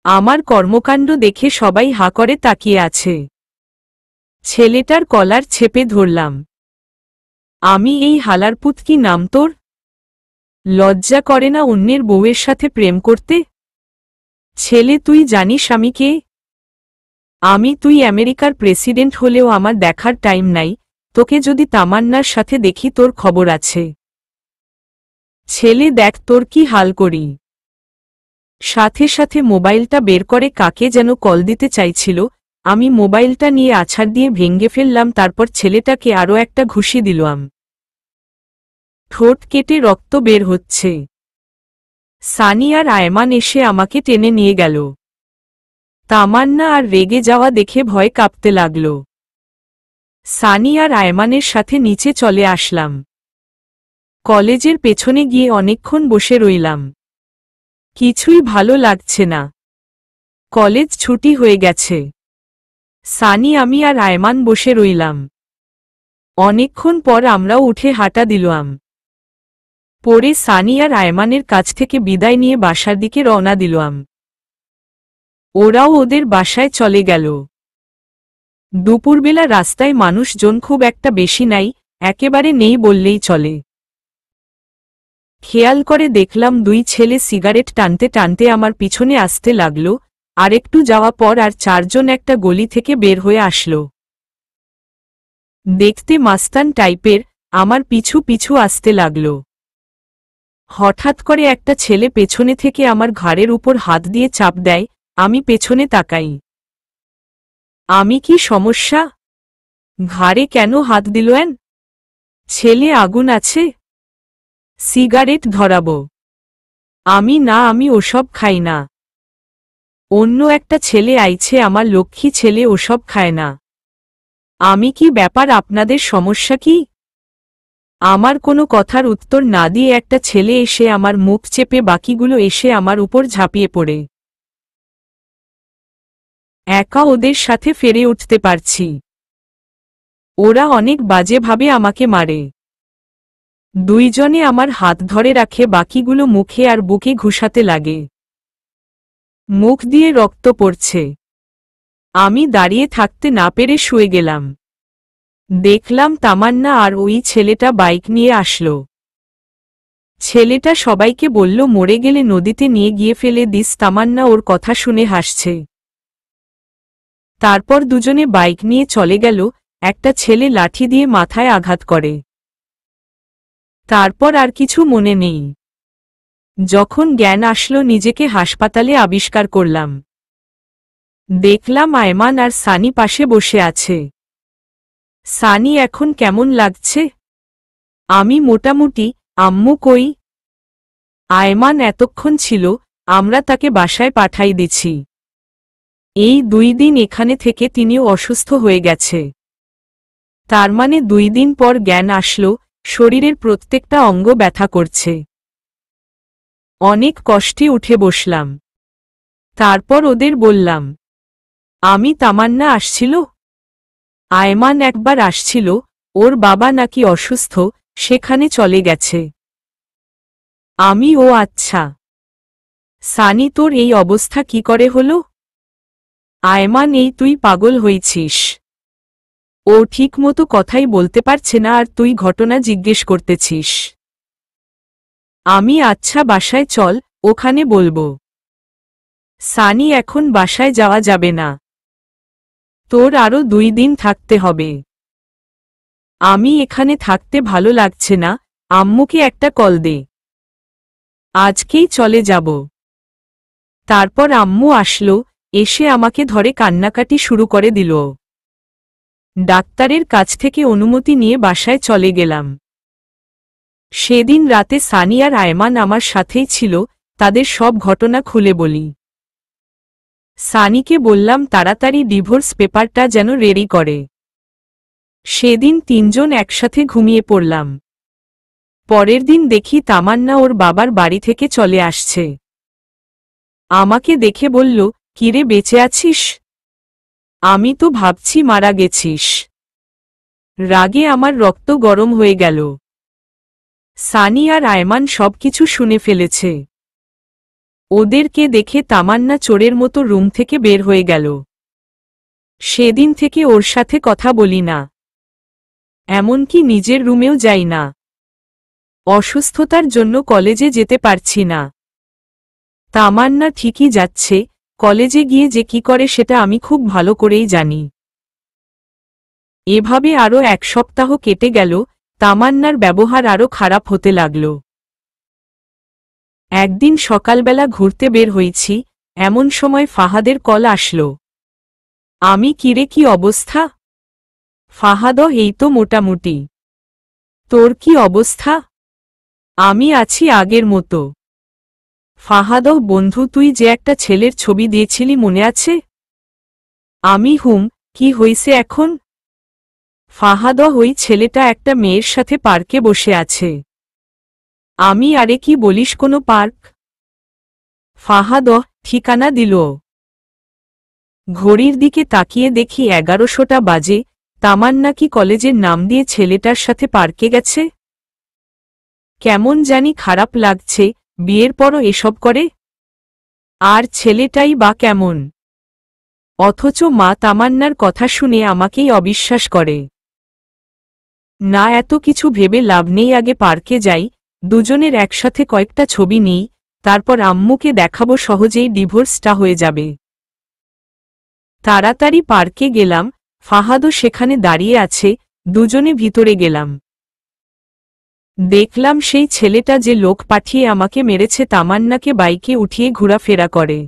আমার কর্মকাণ্ড দেখে সবাই হা করে তাকিয়ে আছে। ছেলেটার কলার চেপে ধরলাম। আমি এই হালারপুত, কি নাম তোর? লজ্জা করে না অন্যের বউয়ের সাথে প্রেম করতে? ছেলে, তুই জানিস আমি কে? তুই আমেরিকার প্রেসিডেন্ট হলেও আমার দেখার টাইম নাই। তোকে যদি তামান্নার সাথে দেখি তোর খবর আছে। ছেলে, দেখ তোর কি হাল করি। সাথে সাথে মোবাইলটা বের করে কাকে যেন কল দিতে চাইছিল। আমি মোবাইলটা নিয়ে আছাড় দিয়ে ভেঙে ফেললাম, তারপর ছেলেটাকে আরও একটা ঘুষি দিলাম। ঠোঁট কেটে রক্ত বের হচ্ছে। সানি আর আয়মান এসে আমাকে টেনে নিয়ে গেল। তামান্না আর রেগে যাওয়া দেখে ভয় কাঁপতে লাগল। সানি আর আয়মানের সাথে নিচে চলে আসলাম। কলেজের পেছনে গিয়ে অনেকক্ষণ বসে রইলাম। কিছুই ভালো লাগছে না। কলেজ ছুটি হয়ে গেছে। সানি, আমি আর আয়মান বসে রইলাম। অনেকক্ষণ পর আমরাও উঠে হাঁটা দিলাম। পরে সানি আর আয়মানের কাছ থেকে বিদায় নিয়ে বাসার দিকে রওনা দিলাম। ওরাও ওদের বাসায় চলে গেল। দুপুরবেলা রাস্তায় মানুষজন খুব একটা বেশি নাই, একেবারে নেই বললেই চলে। খেয়াল করে দেখলাম দুই ছেলে সিগারেট টানতে টানতে আমার পিছনে আসতে লাগল। আরেকটু যাওয়া পর আর চারজন একটা গলি থেকে বের হয়ে আসলো। দেখতে মাস্তান টাইপের, আমার পিছু পিছু আসতে লাগল। হঠাৎ করে একটা ছেলে পেছনে থেকে আমার ঘাড়ের উপর হাত দিয়ে চাপ দেয়। আমি পেছনে তাকাই। আমি কি সমস্যা? ঘাড়ে কেন হাত দিলেন? ছেলে, আগুন আছে? সিগারেট ধরাবো? আমি ওসব খাই না। অন্য একটা ছেলে আইছে, আমার লক্ষ্মী ছেলে ওসব খায় না। আমি কি ব্যাপার, আপনাদের সমস্যা কি? আমার কোনো কথার উত্তর না দিয়ে একটা ছেলে এসে আমার মুখ চেপে বাকিগুলো এসে আমার উপর ঝাঁপিয়ে পড়ে। একা ওদের সাথে ফেরে উঠতে পারছি। ওরা অনেক বাজেভাবে আমাকে মারে। দুইজনে আমার হাত ধরে রাখে, বাকিগুলো মুখে আর বুকে ঘুষাতে লাগে। মুখ দিয়ে রক্ত পড়ছে। আমি দাঁড়িয়ে থাকতে না পেরে শুয়ে গেলাম। দেখলাম তামান্না আর ওই ছেলেটা বাইক নিয়ে আসলো। ছেলেটা সবাইকে বলল, মরে গেলে নদীতে নিয়ে গিয়ে ফেলে দিস। তামান্না ওর কথা শুনে হাসছে। তারপর দুজনে বাইক নিয়ে চলে গেল। একটা ছেলে লাঠি দিয়ে মাথায় আঘাত করে। তারপর আর কিছু মনে নেই। যখন জ্ঞান আসলো নিজেকে হাসপাতালে আবিষ্কার করলাম। দেখলাম আয়মান আর সানি পাশে বসে আছে। সানি, এখন কেমন লাগছে? আমি মোটামুটি। আম্মু কই? আয়মান এতক্ষণ ছিল, আমরা তাকে বাসায় পাঠাই দিছি। এই 2 দিন এখানে থেকে তিনিও অসুস্থ হয়ে গেছে। তার মানে 2 দিন পর জ্ঞান আসলো। শরীরের প্রত্যেকটা অঙ্গ ব্যথা করছে। অনেক কষ্টে উঠে বসলাম। তারপর ওদের বললাম, তামান্না আসছিল? আয়মান একবার আসছিল, ওর বাবা নাকি অসুস্থ, সেখানে চলে গেছে। ও আচ্ছা। সানি, তোর এই অবস্থা কি করে হলো? আয়মান, এই তুই পাগল হয়েছিস। ও ঠিকমতো কথাই বলতে পারছে না আর তুই ঘটনা জিজ্ঞেস করতেছিস। আচ্ছা বাসায় চল, ওখানে বলবো। সানি, এখন বাসায় যাওয়া যাবে না। তোর আরো 2 দিন থাকতে হবে। এখানে থাকতে ভালো লাগছে না, আম্মুকে একটা কল দে। আজকেই চলে যাব। তারপর আম্মু আসলো, এসে আমাকে ধরে কান্নাকাটি শুরু করে দিল। ডাক্তারের কাছ থেকে অনুমতি নিয়ে বাসায় চলে গেলাম। সেদিন রাতে সানি আর আয়মান আমার সাথেই ছিল, তাদের সব ঘটনা খুলে বলি। সানিকে বললাম তাড়াতাড়ি ডিভোর্স পেপারটা যেন রেডি করে। সেদিন 3 জন একসাথে ঘুমিয়ে পড়লাম। পরের দিন দেখি তামান্না ওর বাবার বাড়ি থেকে চলে আসছে। আমাকে দেখে বলল, কিরে বেঁচে আছিস? আমি তো ভাবছি মারা গেছিস। রাগে আমার রক্ত গরম হয়ে গেল। সানি আর আয়মান সবকিছু শুনে ফেলেছে। ওদেরকে দেখে তামান্না চোরের মতো রুম থেকে বের হয়ে গেল। সেদিন থেকে ওর সাথে কথা বলি না, এমনকি নিজের রুমেও যাই না। অসুস্থতার জন্য কলেজে যেতে পারছি না। তামান্না ঠিকই যাচ্ছে, কলেজে গিয়ে যে কি করে সেটা আমি খুব ভালো করেই জানি। এভাবে আরও 1 সপ্তাহ কেটে গেল, তামান্নার ব্যবহার আরও খারাপ হতে লাগল। একদিন সকালবেলা ঘুরতে বের হয়েছি, এমন সময় ফাহাদের কল আসলো। আমি, কিরে কি অবস্থা? ফাহাদ, এই তো মোটামুটি। তোর কি অবস্থা? আমি আছি আগের মতো। ফাহাদ, বন্ধু তুই যে একটা ছেলের ছবি দিয়েছিলি মনে আছে? আমি, কি হইছে এখন? ফাহাদ, ওই ছেলেটা একটা মেয়ের সাথে পার্কে বসে আছে। আমি, আরে কি বলিস, কোনো পার্ক? ফাহাদ ঠিকানা দিল। ঘড়ির দিকে তাকিয়ে দেখি 11টা বাজে। তামান্না কি কলেজের নাম দিয়ে ছেলেটার সাথে পার্কে গেছে? কেমন জানি খারাপ লাগছে, বিয়ের পরও এসব করে। আর ছেলেটাই বা কেমন? অথচ মা তামান্নার কথা শুনে আমাকেই অবিশ্বাস করে। না, এত কিছু ভেবে লাভ নেই, আগে পার্কে যাই, দুজনের একসাথে কয়েকটা ছবি নিই, তারপর আম্মুকে দেখাবো, সহজেই ডিভোর্সটা হয়ে যাবে। তাড়াতাড়ি পার্কে গেলাম, ফাহাদও সেখানে দাঁড়িয়ে আছে, দুজনে ভিতরে গেলাম। দেখলাম সেই ছেলেটা যে লোক পাঠিয়ে আমাকে মেরেছে তামান্নাকে বাইকে উঠিয়ে ঘোরাফেরা করে।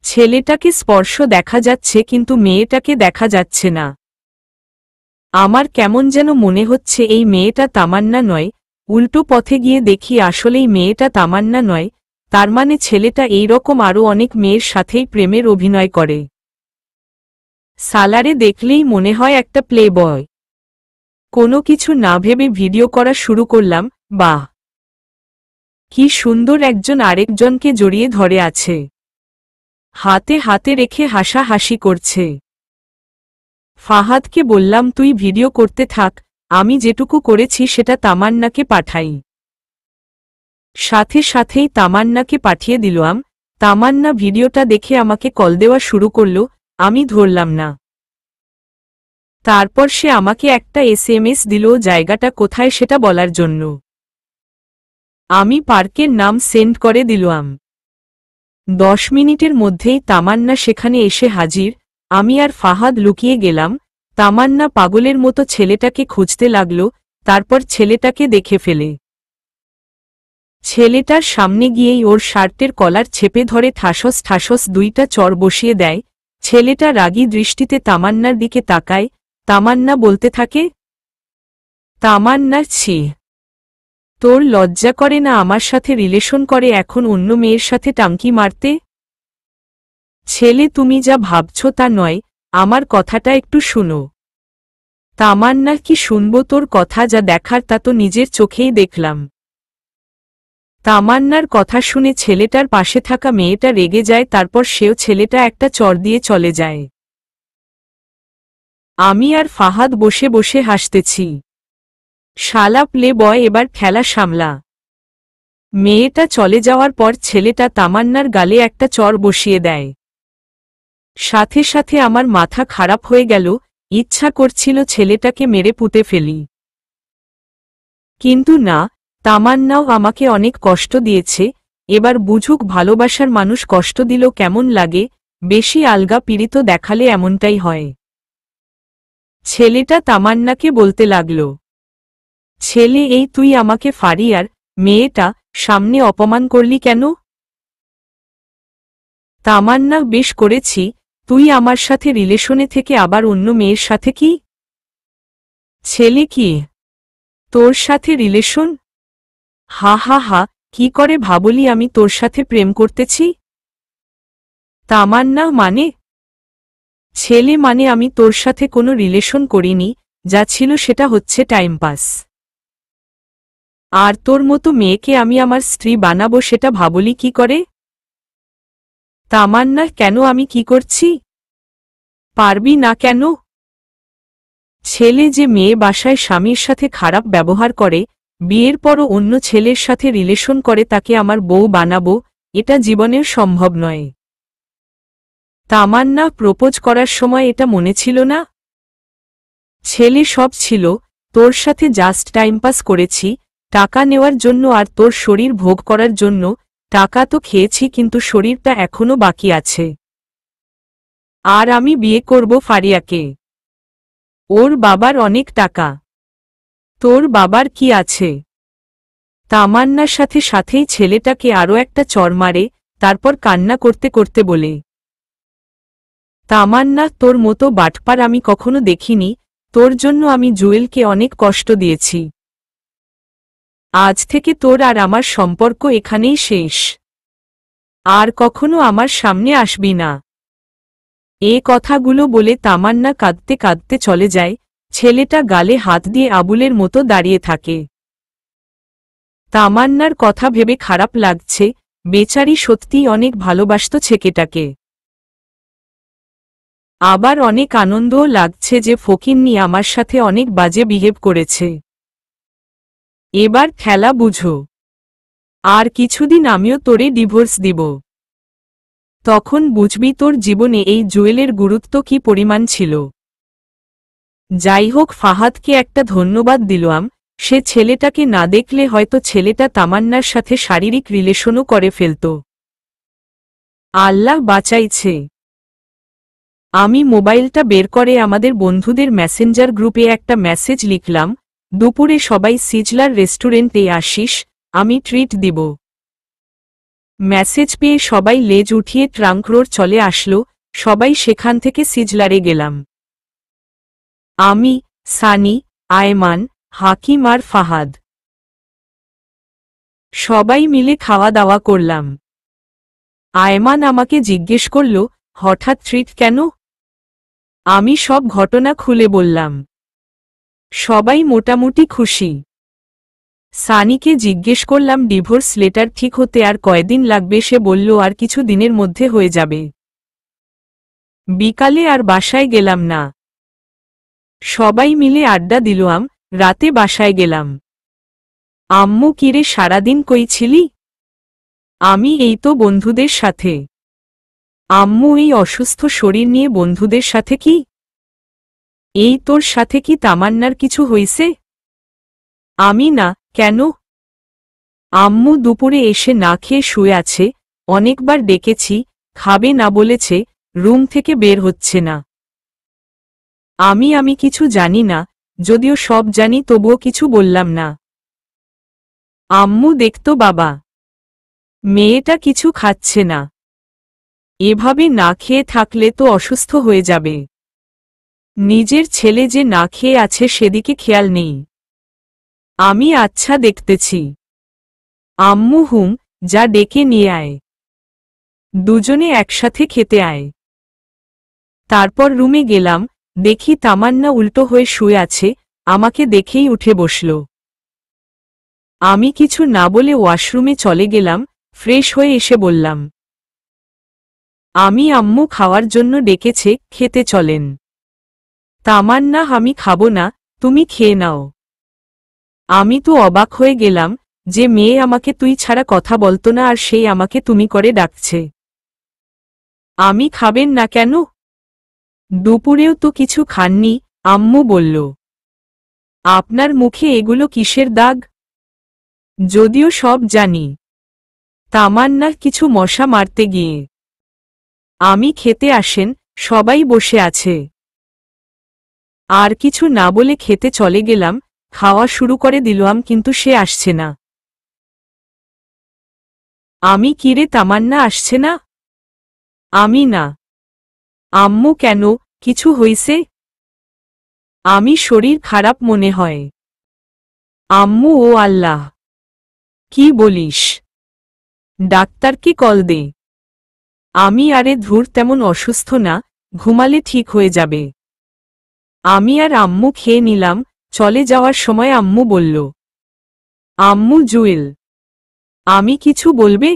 ছেলেটাকে স্পর্শ দেখা যাচ্ছে কিন্তু মেয়েটাকে দেখা যাচ্ছে না। আমার কেমন যেন মনে হচ্ছে এই মেয়েটা তামান্না নয়। উল্টো পথে গিয়ে দেখি আসলেই মেয়েটা তামান্না নয়, তার মানে ছেলেটা এই রকম আরও অনেক মেয়ের সাথেই প্রেমের অভিনয় করে। সালারে দেখলেই মনে হয় একটা প্লে বয়। কোনো কিছু না ভেবে ভিডিও করা শুরু করলাম। বাহ, কি সুন্দর একজন আরেকজনকে জড়িয়ে ধরে আছে, হাতে হাতে রেখে হাসাহাসি করছে। ফাহাদকে বললাম, তুই ভিডিও করতে থাক, আমি যেটুকু করেছি সেটা তামান্নাকে পাঠাই। সাথে সাথেই তামান্নাকে পাঠিয়ে দিলাম। তামান্না ভিডিওটা দেখে আমাকে কল দেওয়া শুরু করল, আমি ধরলাম না। তারপর সে আমাকে একটা SMS দিল জায়গাটা কোথায় সেটা বলার জন্য। আমি পার্কের নাম সেন্ড করে দিলাম। 10 মিনিটের মধ্যেই তামান্না সেখানে এসে হাজির। আমি আর ফাহাদ লুকিয়ে গেলাম। তামান্না পাগলের মতো ছেলেটাকে খুঁজতে লাগল, তারপর ছেলেটাকে দেখে ফেলে ছেলেটার সামনে গিয়েই ওর শার্টের কলার চেপে ধরে ঠাসস ঠাসস 2টা চড় বসিয়ে দেয়। ছেলেটা রাগী দৃষ্টিতে তামান্নার দিকে তাকায়। তামান্না বলতে থাকে, তামান্না, ছি, তোর লজ্জা করে না আমার সাথে রিলেশন করে এখন অন্য মেয়ের সাথে টাঙ্কি মারতে? ছেলে, তুমি যা ভাবছ তা নয়, আমার কথাটা একটু শুনো। তামান্না, কি শুনবো তোর কথা? যা দেখার তা তো নিজের চোখেই দেখলাম। তামান্নার কথা শুনে ছেলেটার পাশে থাকা মেয়েটা রেগে যায়, তারপর সেও ছেলেটা একটা চড় দিয়ে চলে যায়। আমি আর ফাহাদ বসে বসে হাসতেছি। শালা প্লে বয়, এবার খেলা সামলা। মেয়েটা চলে যাওয়ার পর ছেলেটা তামান্নার গালে একটা চড় বসিয়ে দেয়। সাথে সাথে আমার মাথা খারাপ হয়ে গেল, ইচ্ছা করছিল ছেলেটাকে মেরে পুঁতে ফেলি। কিন্তু না, তামান্নাও আমাকে অনেক কষ্ট দিয়েছে, এবার বুঝুক ভালোবাসার মানুষ কষ্ট দিল কেমন লাগে। বেশি আলগা পীড়িত দেখালে এমনটাই হয়। ছেলেটা তামান্নাকে বলতে লাগল, ছেলে, এই তুই আমাকে ফাড়ি আর মেয়েটা সামনে অপমান করলি কেন? তামান্না, বেশ করেছি, তুই আমার সাথে রিলেশনে থেকে আবার অন্য মেয়ের সাথে কি? ছেলে, কি তোর সাথে রিলেশন? হা হা হা, কি করে ভাবলি আমি তোর সাথে প্রেম করতেছি? তামান্না, মানে? ছেলে, মানে আমি তোর সাথে কোনো রিলেশন করিনি, যা ছিল সেটা হচ্ছে টাইম পাস। আর তোর মতো মেয়েকে আমি আমার স্ত্রী বানাবো সেটা ভাবলি কি করে? তামান্না, কেন? আমি কি করছি? পারবি না কেন? ছেলে যে মেয়ে বাসায় স্বামীর সাথে খারাপ ব্যবহার করে, বিয়ের পরও অন্য ছেলের সাথে রিলেশন করে, তাকে আমার বউ বানাবো, এটা জীবনের সম্ভব নয়। তামান্না, প্রপোজ করার সময় এটা মনে ছিল না? ছেলে সব ছিল, তোর সাথে জাস্ট টাইম পাস করেছি, টাকা নেওয়ার জন্য আর তোর শরীর ভোগ করার জন্য। টাকা তো খেয়েছি, কিন্তু শরীরটা এখনো বাকি আছে। আর আমি বিয়ে করব ফারিয়াকে। ওর বাবার অনেক টাকা। তোর বাবার কি আছে? তামান্নার সাথে সাথেই ছেলেটাকে আরও একটা চড় মারে, তারপর কান্না করতে করতে বলে, তামান্না, তোর মতো বাটপার আমি কখনো দেখিনি। তোর জন্য আমি জুয়েলকে অনেক কষ্ট দিয়েছি। আজ থেকে তোর আর আমার সম্পর্ক এখানেই শেষ। আর কখনো আমার সামনে আসবি না। এ কথাগুলো বলে তামান্না কাঁদতে কাঁদতে চলে যায়। ছেলেটা গালে হাত দিয়ে আবুলের মতো দাঁড়িয়ে থাকে। তামান্নার কথা ভেবে খারাপ লাগছে, বেচারি সত্যিই অনেক ভালোবাসত ছেলেটাকে। আবার অনেক আনন্দও লাগছে যে ফকিন্নি আমার সাথে অনেক বাজে বিহেভ করেছে। এবার খেলা বুঝো। আর কিছুদিন আমিও তোরে ডিভোর্স দিব। তখন বুঝবি তোর জীবনে এই জুয়েলের গুরুত্ব কি পরিমাণ ছিল। যাই হোক, ফাহাদকে একটা ধন্যবাদ দিলাম। সে ছেলেটাকে না দেখলে হয়তো ছেলেটা তামান্নার সাথে শারীরিক রিলেশনও করে ফেলত। আল্লাহ বাঁচাইছে। আমি মোবাইলটা বের করে আমাদের বন্ধুদের মেসেঞ্জার গ্রুপে একটা মেসেজ লিখলাম, দুপুরে সবাই সিজলার রেস্টুরেন্টে আসিস, আমি ট্রিট দিব। মেসেজ পেয়ে সবাই লেজ উঠিয়ে ট্রাঙ্ক রোড চলে আসলো। সবাই সেখান থেকে সিজলারে গেলাম। আমি, সানি, আয়মান, হাকিম আর ফাহাদ সবাই মিলে খাওয়া দাওয়া করলাম। আয়মান আমাকে জিজ্ঞেস করল, হঠাৎ ট্রিট কেন? আমি সব ঘটনা খুলে বললাম। সবাই মোটামুটি খুশি। সানিকে জিজ্ঞেস করলাম ডিভোর্স লেটার ঠিক হতে আর কয়দিন লাগবে। সে বলল আর কিছু দিনের মধ্যে হয়ে যাবে। বিকালে আর বাসায় গেলাম না। সবাই মিলে আড্ডা দিলাম। রাতে বাসায় গেলাম। আম্মু, কিরে সারাদিন কই ছিলি? আমি এই তো বন্ধুদের সাথে। আম্মু, এই অসুস্থ শরীর নিয়ে বন্ধুদের সাথে কি? এই তোর সাথে কি তামান্নার কিছু হইছে? আমি না, কেন? আম্মু দুপুরে এসে না খেয়ে শুয়ে আছে, অনেকবার ডেকেছি, খাবে না বলেছে, রুম থেকে বের হচ্ছে না। আমি কিছু জানি না, যদিও সব জানি তবুও কিছু বললাম না। আম্মু, দেখতো বাবা, মেয়েটা কিছু খাচ্ছে না। এভাবে না খেয়ে থাকলে তো অসুস্থ হয়ে যাবে। নিজের ছেলে যে না খেয়ে আছে সেদিকে খেয়াল নেই। আমি আচ্ছা দেখতেছি। আম্মু, হুম, যা ডেকে নিয়ে আয়। দুজনে একসাথে খেতে আয়। তারপর রুমে গেলাম, দেখি তামান্না উল্টো হয়ে শুয়ে আছে, আমাকে দেখেই উঠে বসল। আমি কিছু না বলে ওয়াশরুমে চলে গেলাম, ফ্রেশ হয়ে এসে বললাম, আম্মু খাওয়ার জন্য ডেকেছে, খেতে চলেন। তামান্না, আমি খাবো না, তুমি খেয়ে নাও। আমি তো অবাক হয়ে গেলাম যে মেয়ে আমাকে তুই ছাড়া কথা বলতো না আর সেই আমাকে তুমি করে ডাকছে। আমি খাবেন না কেন? দুপুরেও তো কিছু খাননি, আম্মু বলল। আপনার মুখে এগুলো কিসের দাগ? যদিও সব জানি। তামান্না কিছু মশা মারতে গিয়ে। আমি খেতে আসেন, সবাই বসে আছে। আর কিছু না বলে খেতে চলে গেলাম, খাওয়া শুরু করে দিলাম, কিন্তু সে আসছে না। আমি, কিরে তামান্না আসছে না? আমি না। আম্মু, কেন, কিছু হইছে? আমি শরীর খারাপ মনে হয়। আম্মু, ও আল্লাহ, কি বলিস? ডাক্তারকে কল দে। আমি, আরে ধুর, তেমন অসুস্থ না, ঘুমালে ঠিক হয়ে যাবে। আমি আর আম্মু খেয়ে নিলাম। চলে যাওয়ার সময় আম্মু বলল, আম্মু, জুয়েল। আমি কিছু বলবে?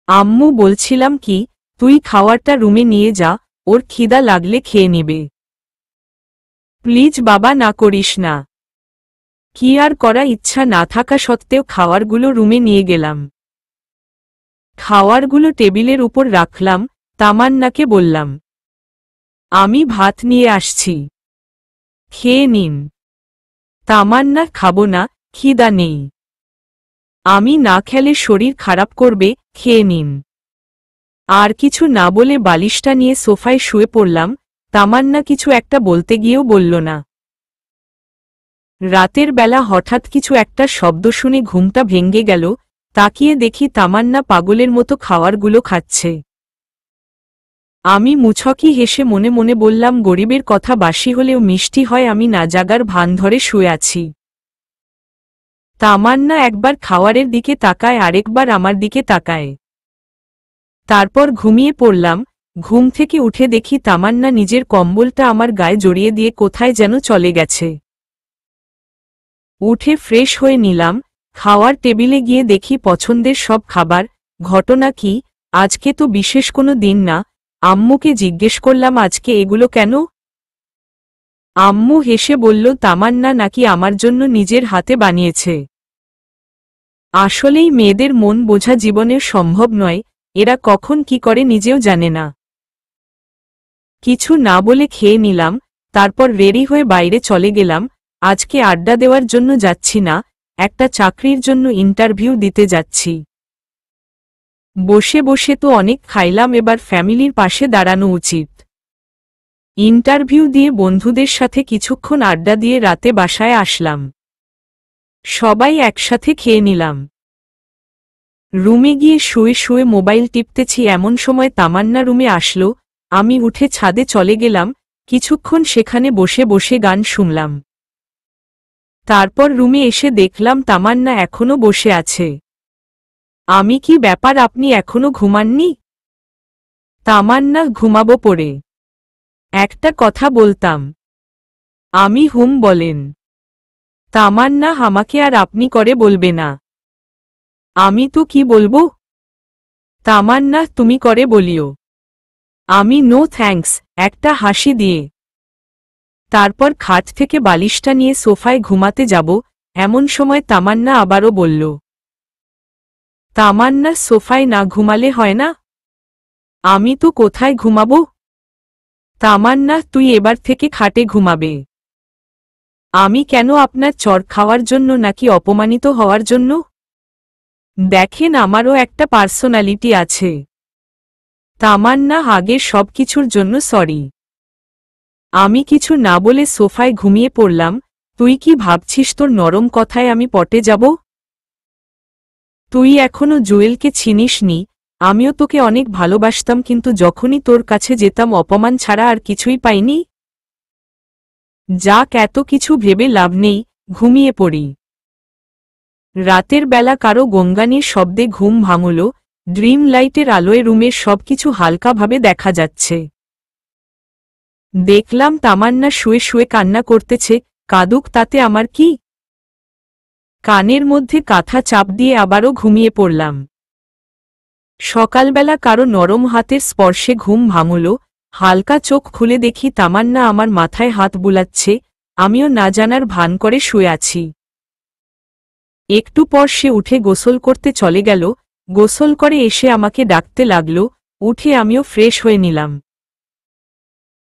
আম্মু, বলছিলাম কি, তুই খাওয়ারটা রুমে নিয়ে যা, ওর খিদা লাগলে খেয়ে নেবে। প্লিজ বাবা, না করিস না। কি আর করা, ইচ্ছা না থাকা সত্ত্বেও খাওয়ারগুলো রুমে নিয়ে গেলাম। খাওয়ারগুলো টেবিলের উপর রাখলাম, তামান্নাকে বললাম, আমি ভাত নিয়ে আসছি, খেয়ে নিন। তামান্না, খাবো না, খিদা নেই। আমি না খেলে শরীর খারাপ করবে, খেয়ে নিন। আর কিছু না বলে বালিশটা নিয়ে সোফায় শুয়ে পড়লাম। তামান্না কিছু একটা বলতে গিয়েও বলল না। রাতের বেলা হঠাৎ কিছু একটা শব্দ শুনে ঘুমটা ভেঙে গেল। তাকিয়ে দেখি তামান্না পাগলের মতো খাওয়ারগুলো খাচ্ছে। আমি মুচকি হেসে মনে মনে বললাম, গরিবের কথা বাসি হলেও মিষ্টি হয়, আমি না জাগার ভান ধরে শুয়ে আছি। তামান্না একবার খাওয়ারের দিকে তাকায়, আরেকবার আমার দিকে তাকায়। তারপর ঘুমিয়ে পড়লাম। ঘুম থেকে উঠে দেখি তামান্না নিজের কম্বলটা আমার গায়ে জড়িয়ে দিয়ে কোথায় যেন চলে গেছে। উঠে ফ্রেশ হয়ে নিলাম। খাওয়ার টেবিলে গিয়ে দেখি পছন্দের সব খাবার। ঘটনা কি, আজকে তো বিশেষ কোনো দিন না। আম্মুকে জিজ্ঞেস করলাম, আজকে এগুলো কেন? আম্মু হেসে বলল, তামান্না নাকি আমার জন্য নিজের হাতে বানিয়েছে। আসলেই মেয়েদের মন বোঝা জীবনের সম্ভব নয়, এরা কখন কি করে নিজেও জানে না। কিছু না বলে খেয়ে নিলাম। তারপর রেডি হয়ে বাইরে চলে গেলাম। আজকে আড্ডা দেওয়ার জন্য যাচ্ছি না, একটা চাকরির জন্য ইন্টারভিউ দিতে যাচ্ছি। বসে বসে তো অনেক খাইলাম, এবার ফ্যামিলির পাশে দাঁড়ানো উচিত। ইন্টারভিউ দিয়ে বন্ধুদের সাথে কিছুক্ষণ আড্ডা দিয়ে রাতে বাসায় আসলাম। সবাই একসাথে খেয়ে নিলাম। রুমে গিয়ে শুয়ে শুয়ে মোবাইল টিপতেছি, এমন সময় তামান্না রুমে আসলো। আমি উঠে ছাদে চলে গেলাম। কিছুক্ষণ সেখানে বসে বসে গান শুনলাম। তারপর রুমে এসে দেখলাম তামান্না এখনো বসে আছে। আমি, কি ব্যাপার, আপনি এখনো ঘুমাননি? তামান্না, ঘুমাবো পড়ে। একটা কথা বলতাম। আমি, হুম বলেন। তামান্না, আমাকে আর আপনি করে বলবে না। আমি তো কি বলবো? তামান্না, তুমি করে বলিও। আমি, নো থ্যাঙ্কস, একটা হাসি দিয়ে। তারপর খাট থেকে বালিশটা নিয়ে সোফায় ঘুমাতে যাব, এমন সময় তামান্না আবারও বলল, তামান্না, সোফায় না ঘুমালে হয় না? আমি তো কোথায় ঘুমাবো? তামান্না, তুই এবার থেকে খাটে ঘুমাবে। আমি কেন, আপনার চড় খাওয়ার জন্য নাকি অপমানিত হওয়ার জন্য? দেখেন, আমারও একটা পার্সোনালিটি আছে। তামান্না, আগের সব কিছুর জন্য সরি। আমি কিছু না বলে সোফায় ঘুমিয়ে পড়লাম। তুই কি ভাবছিস তোর নরম কথায় আমি পটে যাব? তুই এখনো জুয়েলকে চিনিসনি। আমিও তোকে অনেক ভালোবাসতাম, কিন্তু যখনই তোর কাছে যেতাম অপমান ছাড়া আর কিছুই পাইনি। যাক, এত কিছু ভেবে লাভ নেই, ঘুমিয়ে পড়ি। রাতের বেলা কারো গঙ্গানির শব্দে ঘুম ভাঙল। ড্রিম লাইটের আলোয় রুমের সবকিছু হালকাভাবে দেখা যাচ্ছে। দেখলাম তামান্না শুয়ে শুয়ে কান্না করতেছে। কাঁদুক, তাতে আমার কি? কানের মধ্যে কাঁথা চাপ দিয়ে আবারও ঘুমিয়ে পড়লাম। সকালবেলা কারো নরম হাতের স্পর্শে ঘুম ভাঙল। হালকা চোখ খুলে দেখি তামান্না আমার মাথায় হাত বুলাচ্ছে। আমিও না জানার ভান করে শুয়ে আছি। একটু পর সে উঠে গোসল করতে চলে গেল। গোসল করে এসে আমাকে ডাকতে লাগল। উঠে আমিও ফ্রেশ হয়ে নিলাম।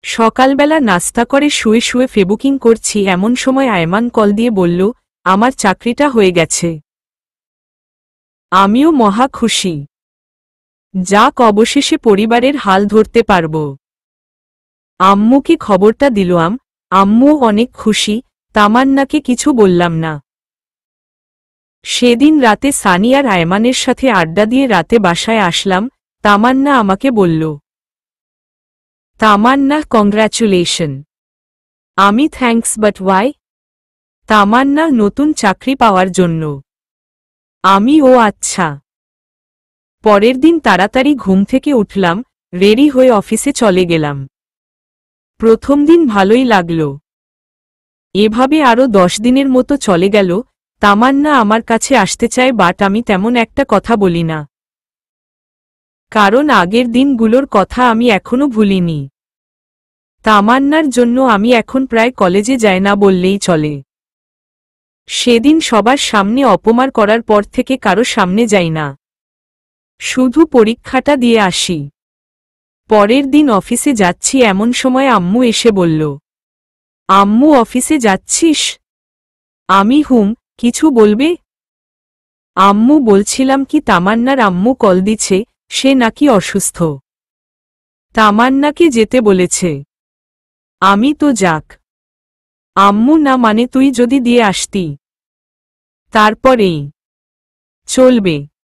সকালবেলা নাস্তা করে শুয়ে শুয়ে ফেবুকিং করছি, এমন সময় আয়মান কল দিয়ে বলল, আমার চাকরিটা হয়ে গেছে। আমিও মহা খুশি। যাক, অবশেষে পরিবারের হাল ধরতে পারব। আম্মুকে খবরটা দিলাম। আম্মুও অনেক খুশি। তামান্নাকে কিছু বললাম না। সেদিন রাতে সানি আর আয়মানের সাথে আড্ডা দিয়ে রাতে বাসায় আসলাম। তামান্না আমাকে বলল, তামান্না, কংগ্র্যাচুলেশন। আমি, থ্যাঙ্কস, বাট ওয়াই? তামান্না, নতুন চাকরি পাওয়ার জন্য। আমি, ও আচ্ছা। পরের দিন তাড়াতাড়ি ঘুম থেকে উঠলাম, রেডি হয়ে অফিসে চলে গেলাম। প্রথম দিন ভালোই লাগল। এভাবে আরও 10 দিনের মতো চলে গেল। তামান্না আমার কাছে আসতে চায়, বাট আমি তেমন একটা কথা বলি না। কারণ আগের দিনগুলোর কথা আমি এখনো ভুলিনি। তামান্নার জন্য আমি এখন প্রায় কলেজে যাই না বললেই চলে। সেদিন সবার সামনে অপমান করার পর থেকে কারো সামনে যাই না, শুধু পরীক্ষাটা দিয়ে আসি। পরের দিন অফিসে যাচ্ছি এমন সময় আম্মু এসে বলল, আম্মু অফিসে যাচ্ছিস? আমি কিছু বলবে? আম্মু বলছিলাম কি তামান্নার আম্মু কল দিছে, সে নাকি অসুস্থ, তামান্নাকে যেতে বলেছে। আমি তো যাক। আম্মু না মানে তুই যদি দিয়ে আসতি। তারপরেই চলবে।